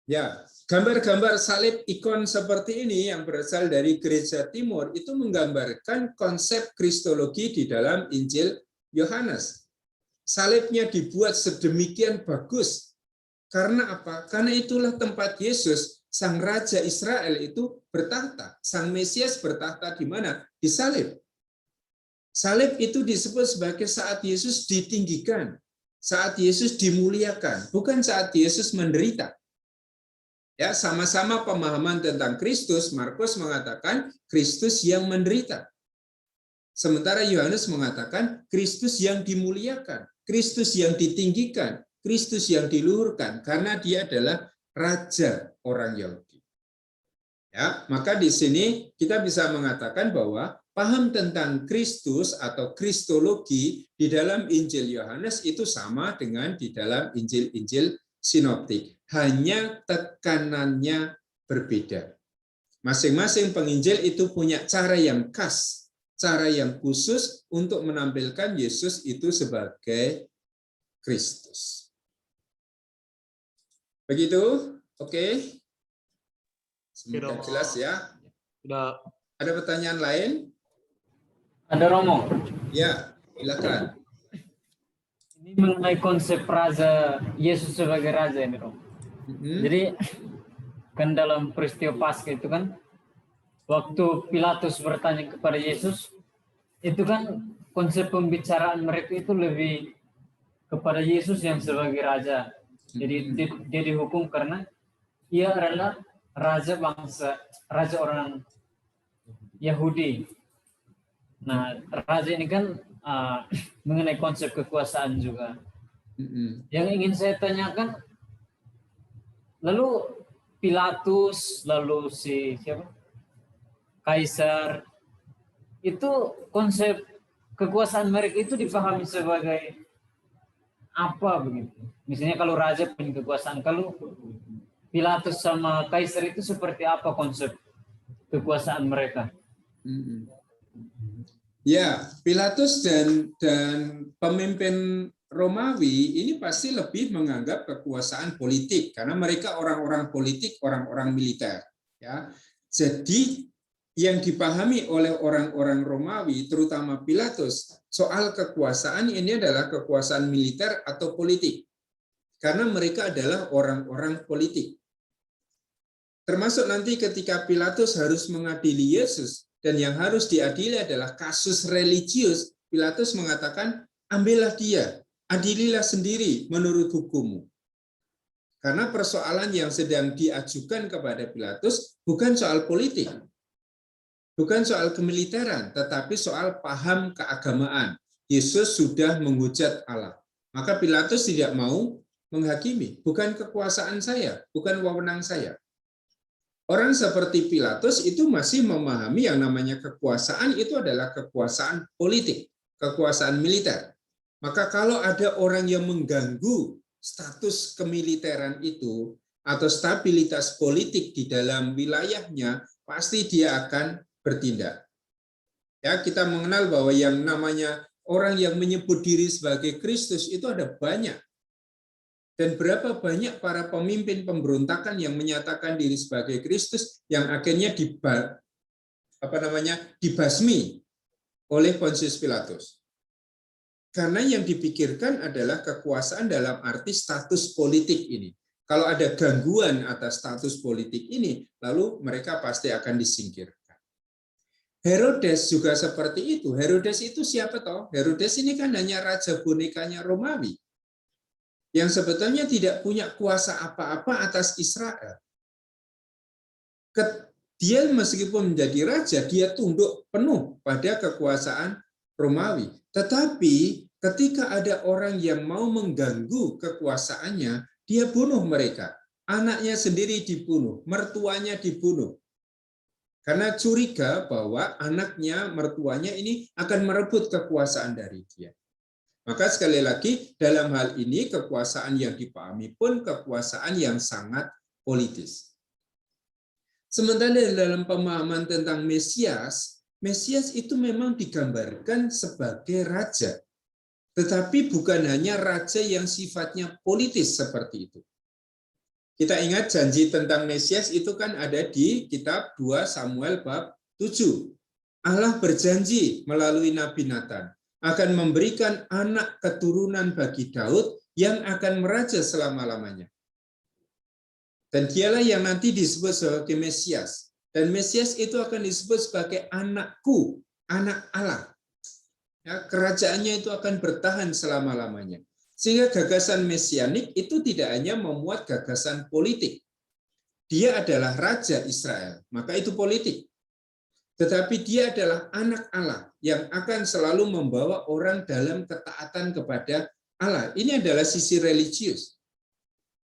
Ya, gambar-gambar salib ikon seperti ini yang berasal dari gereja timur itu menggambarkan konsep kristologi di dalam Injil Yohanes. Salibnya dibuat sedemikian bagus. Karena apa? Karena itulah tempat Yesus, sang raja Israel itu bertahta. Sang Mesias bertahta di mana? Di salib. Salib itu disebut sebagai saat Yesus ditinggikan, saat Yesus dimuliakan, bukan saat Yesus menderita. Ya, sama-sama pemahaman tentang Kristus, Markus mengatakan Kristus yang menderita. Sementara Yohanes mengatakan Kristus yang dimuliakan, Kristus yang ditinggikan, Kristus yang diluhurkan karena dia adalah raja orang Yahudi. Ya, maka di sini kita bisa mengatakan bahwa paham tentang Kristus atau kristologi di dalam Injil Yohanes itu sama dengan di dalam Injil-Injil sinoptik. Hanya tekanannya berbeda. Masing-masing penginjil itu punya cara yang khas, cara yang khusus untuk menampilkan Yesus itu sebagai Kristus. Begitu? Oke. Semoga jelas ya. Sudah. Ada pertanyaan lain? Ada Romo. Ya, silakan. Ini mengenai konsep raja, Yesus sebagai raja ini, Romo. Jadi kan dalam peristiwa Paskah itu kan waktu Pilatus bertanya kepada Yesus, itu kan konsep pembicaraan mereka itu lebih kepada Yesus yang sebagai raja. Jadi dia dihukum karena ia adalah raja bangsa, raja orang Yahudi. Nah, raja ini kan mengenai konsep kekuasaan juga. Yang ingin saya tanyakan, lalu Pilatus, lalu si siapa? Kaisar, itu konsep kekuasaan mereka itu dipahami sebagai apa begitu? Misalnya kalau raja punya kekuasaan, kalau Pilatus sama Kaisar itu seperti apa konsep kekuasaan mereka? Ya, Pilatus dan pemimpin Romawi ini pasti lebih menganggap kekuasaan politik karena mereka orang-orang politik, orang-orang militer. Ya, jadi yang dipahami oleh orang-orang Romawi, terutama Pilatus, soal kekuasaan ini adalah kekuasaan militer atau politik, karena mereka adalah orang-orang politik. Termasuk nanti ketika Pilatus harus mengadili Yesus, dan yang harus diadili adalah kasus religius, Pilatus mengatakan, ambillah dia, adililah sendiri menurut hukummu. Karena persoalan yang sedang diajukan kepada Pilatus bukan soal politik, bukan soal kemiliteran, tetapi soal paham keagamaan. Yesus sudah menghujat Allah. Maka Pilatus tidak mau menghakimi, bukan kekuasaan saya, bukan wewenang saya. Orang seperti Pilatus itu masih memahami yang namanya kekuasaan itu adalah kekuasaan politik, kekuasaan militer. Maka kalau ada orang yang mengganggu status kemiliteran itu atau stabilitas politik di dalam wilayahnya, pasti dia akan bertindak. Ya, kita mengenal bahwa yang namanya orang yang menyebut diri sebagai Kristus itu ada banyak. Dan berapa banyak para pemimpin pemberontakan yang menyatakan diri sebagai Kristus yang akhirnya dibasmi oleh Pontius Pilatus. Karena yang dipikirkan adalah kekuasaan dalam arti status politik ini. Kalau ada gangguan atas status politik ini, lalu mereka pasti akan disingkirkan. Herodes juga seperti itu. Herodes itu siapa toh? Herodes ini kan hanya raja bonekanya Romawi, yang sebetulnya tidak punya kuasa apa-apa atas Israel. Dia meskipun menjadi raja, dia tunduk penuh pada kekuasaan Romawi. Tetapi ketika ada orang yang mau mengganggu kekuasaannya, dia bunuh mereka. Anaknya sendiri dibunuh, mertuanya dibunuh. Karena curiga bahwa anaknya, mertuanya ini akan merebut kekuasaan dari dia. Maka sekali lagi dalam hal ini kekuasaan yang dipahami pun kekuasaan yang sangat politis. Sementara dalam pemahaman tentang Mesias, Mesias itu memang digambarkan sebagai raja. Tetapi bukan hanya raja yang sifatnya politis seperti itu. Kita ingat janji tentang Mesias itu kan ada di kitab 2 Samuel bab 7. Allah berjanji melalui Nabi Nathan akan memberikan anak keturunan bagi Daud yang akan meraja selama-lamanya. Dan dialah yang nanti disebut sebagai Mesias. Dan Mesias itu akan disebut sebagai anakku, anak Allah. Ya, kerajaannya itu akan bertahan selama-lamanya. Sehingga gagasan mesianik itu tidak hanya memuat gagasan politik. Dia adalah raja Israel, maka itu politik. Tetapi dia adalah anak Allah yang akan selalu membawa orang dalam ketaatan kepada Allah. Ini adalah sisi religius.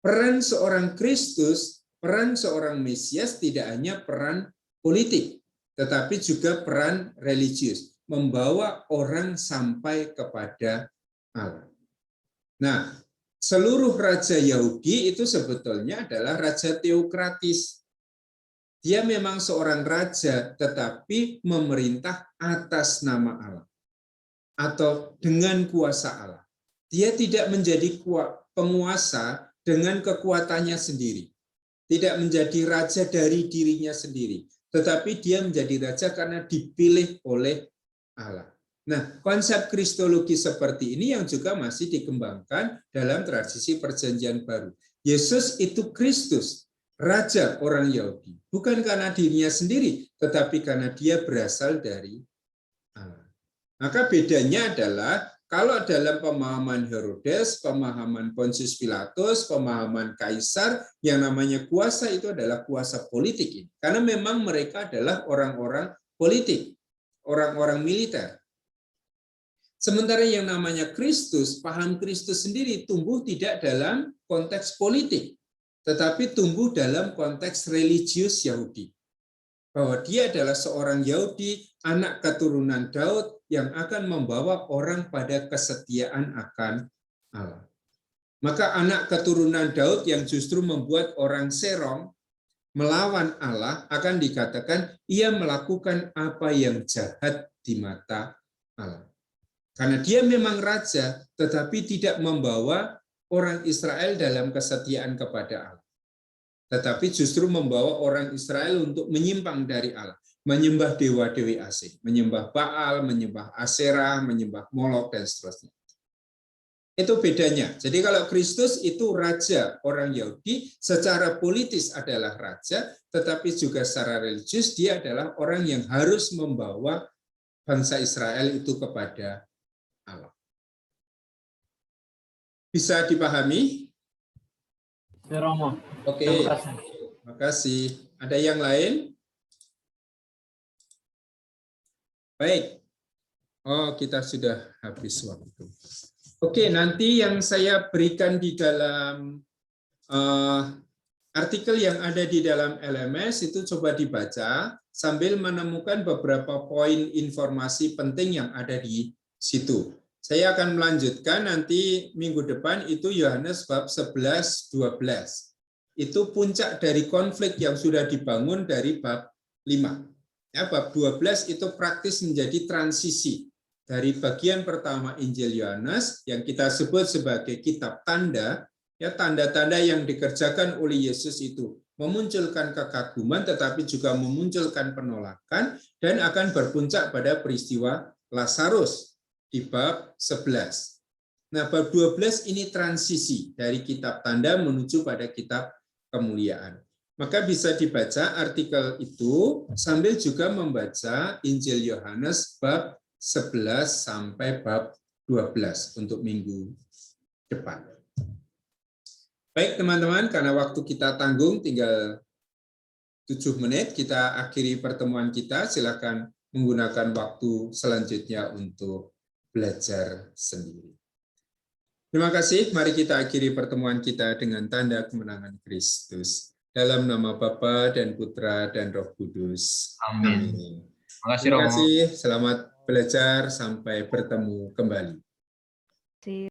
Peran seorang Kristus, peran seorang Mesias tidak hanya peran politik, tetapi juga peran religius, membawa orang sampai kepada Allah. Nah, seluruh raja Yahudi itu sebetulnya adalah raja teokratis. Dia memang seorang raja, tetapi memerintah atas nama Allah atau dengan kuasa Allah. Dia tidak menjadi penguasa dengan kekuatannya sendiri, tidak menjadi raja dari dirinya sendiri, tetapi dia menjadi raja karena dipilih oleh Allah. Nah, konsep kristologi seperti ini yang juga masih dikembangkan dalam tradisi Perjanjian Baru. Yesus itu Kristus, raja orang Yahudi, bukan karena dirinya sendiri, tetapi karena dia berasal dari Allah. Maka bedanya adalah kalau dalam pemahaman Herodes, pemahaman Pontius Pilatus, pemahaman Kaisar, yang namanya kuasa itu adalah kuasa politik ini. Karena memang mereka adalah orang-orang politik, orang-orang militer. Sementara yang namanya Kristus, paham Kristus sendiri tumbuh tidak dalam konteks politik, tetapi tumbuh dalam konteks religius Yahudi. Bahwa dia adalah seorang Yahudi, anak keturunan Daud yang akan membawa orang pada kesetiaan akan Allah. Maka anak keturunan Daud yang justru membuat orang serong melawan Allah akan dikatakan ia melakukan apa yang jahat di mata Allah. Karena dia memang raja, tetapi tidak membawa orang Israel dalam kesetiaan kepada Allah. Tetapi justru membawa orang Israel untuk menyimpang dari Allah. Menyembah dewa-dewi asing. Menyembah Baal, menyembah Aserah, menyembah Molok, dan seterusnya. Itu bedanya. Jadi kalau Kristus itu raja orang Yahudi, secara politis adalah raja, tetapi juga secara religius dia adalah orang yang harus membawa bangsa Israel itu kepada Allah. Bisa dipahami? Ya, Romo. Oke, terima kasih. Ada yang lain? Baik. Oh, kita sudah habis waktu. Oke, nanti yang saya berikan di dalam artikel yang ada di dalam LMS itu coba dibaca sambil menemukan beberapa poin informasi penting yang ada di situ. Saya akan melanjutkan nanti minggu depan itu Yohanes bab 11-12. Itu puncak dari konflik yang sudah dibangun dari bab 5. Ya, bab 12 itu praktis menjadi transisi dari bagian pertama Injil Yohanes yang kita sebut sebagai kitab tanda, ya tanda-tanda yang dikerjakan oleh Yesus itu memunculkan kekaguman tetapi juga memunculkan penolakan dan akan berpuncak pada peristiwa Lazarus di bab 11. Nah, bab 12 ini transisi dari kitab tanda menuju pada kitab kemuliaan. Maka bisa dibaca artikel itu sambil juga membaca Injil Yohanes bab 11 sampai bab 12 untuk minggu depan. Baik teman-teman, karena waktu kita tanggung tinggal 7 menit, kita akhiri pertemuan kita. Silakan menggunakan waktu selanjutnya untuk belajar sendiri. Terima kasih, mari kita akhiri pertemuan kita dengan tanda kemenangan Kristus. Dalam nama Bapa dan Putra dan Roh Kudus. Amin. Terima kasih, selamat belajar, sampai bertemu kembali.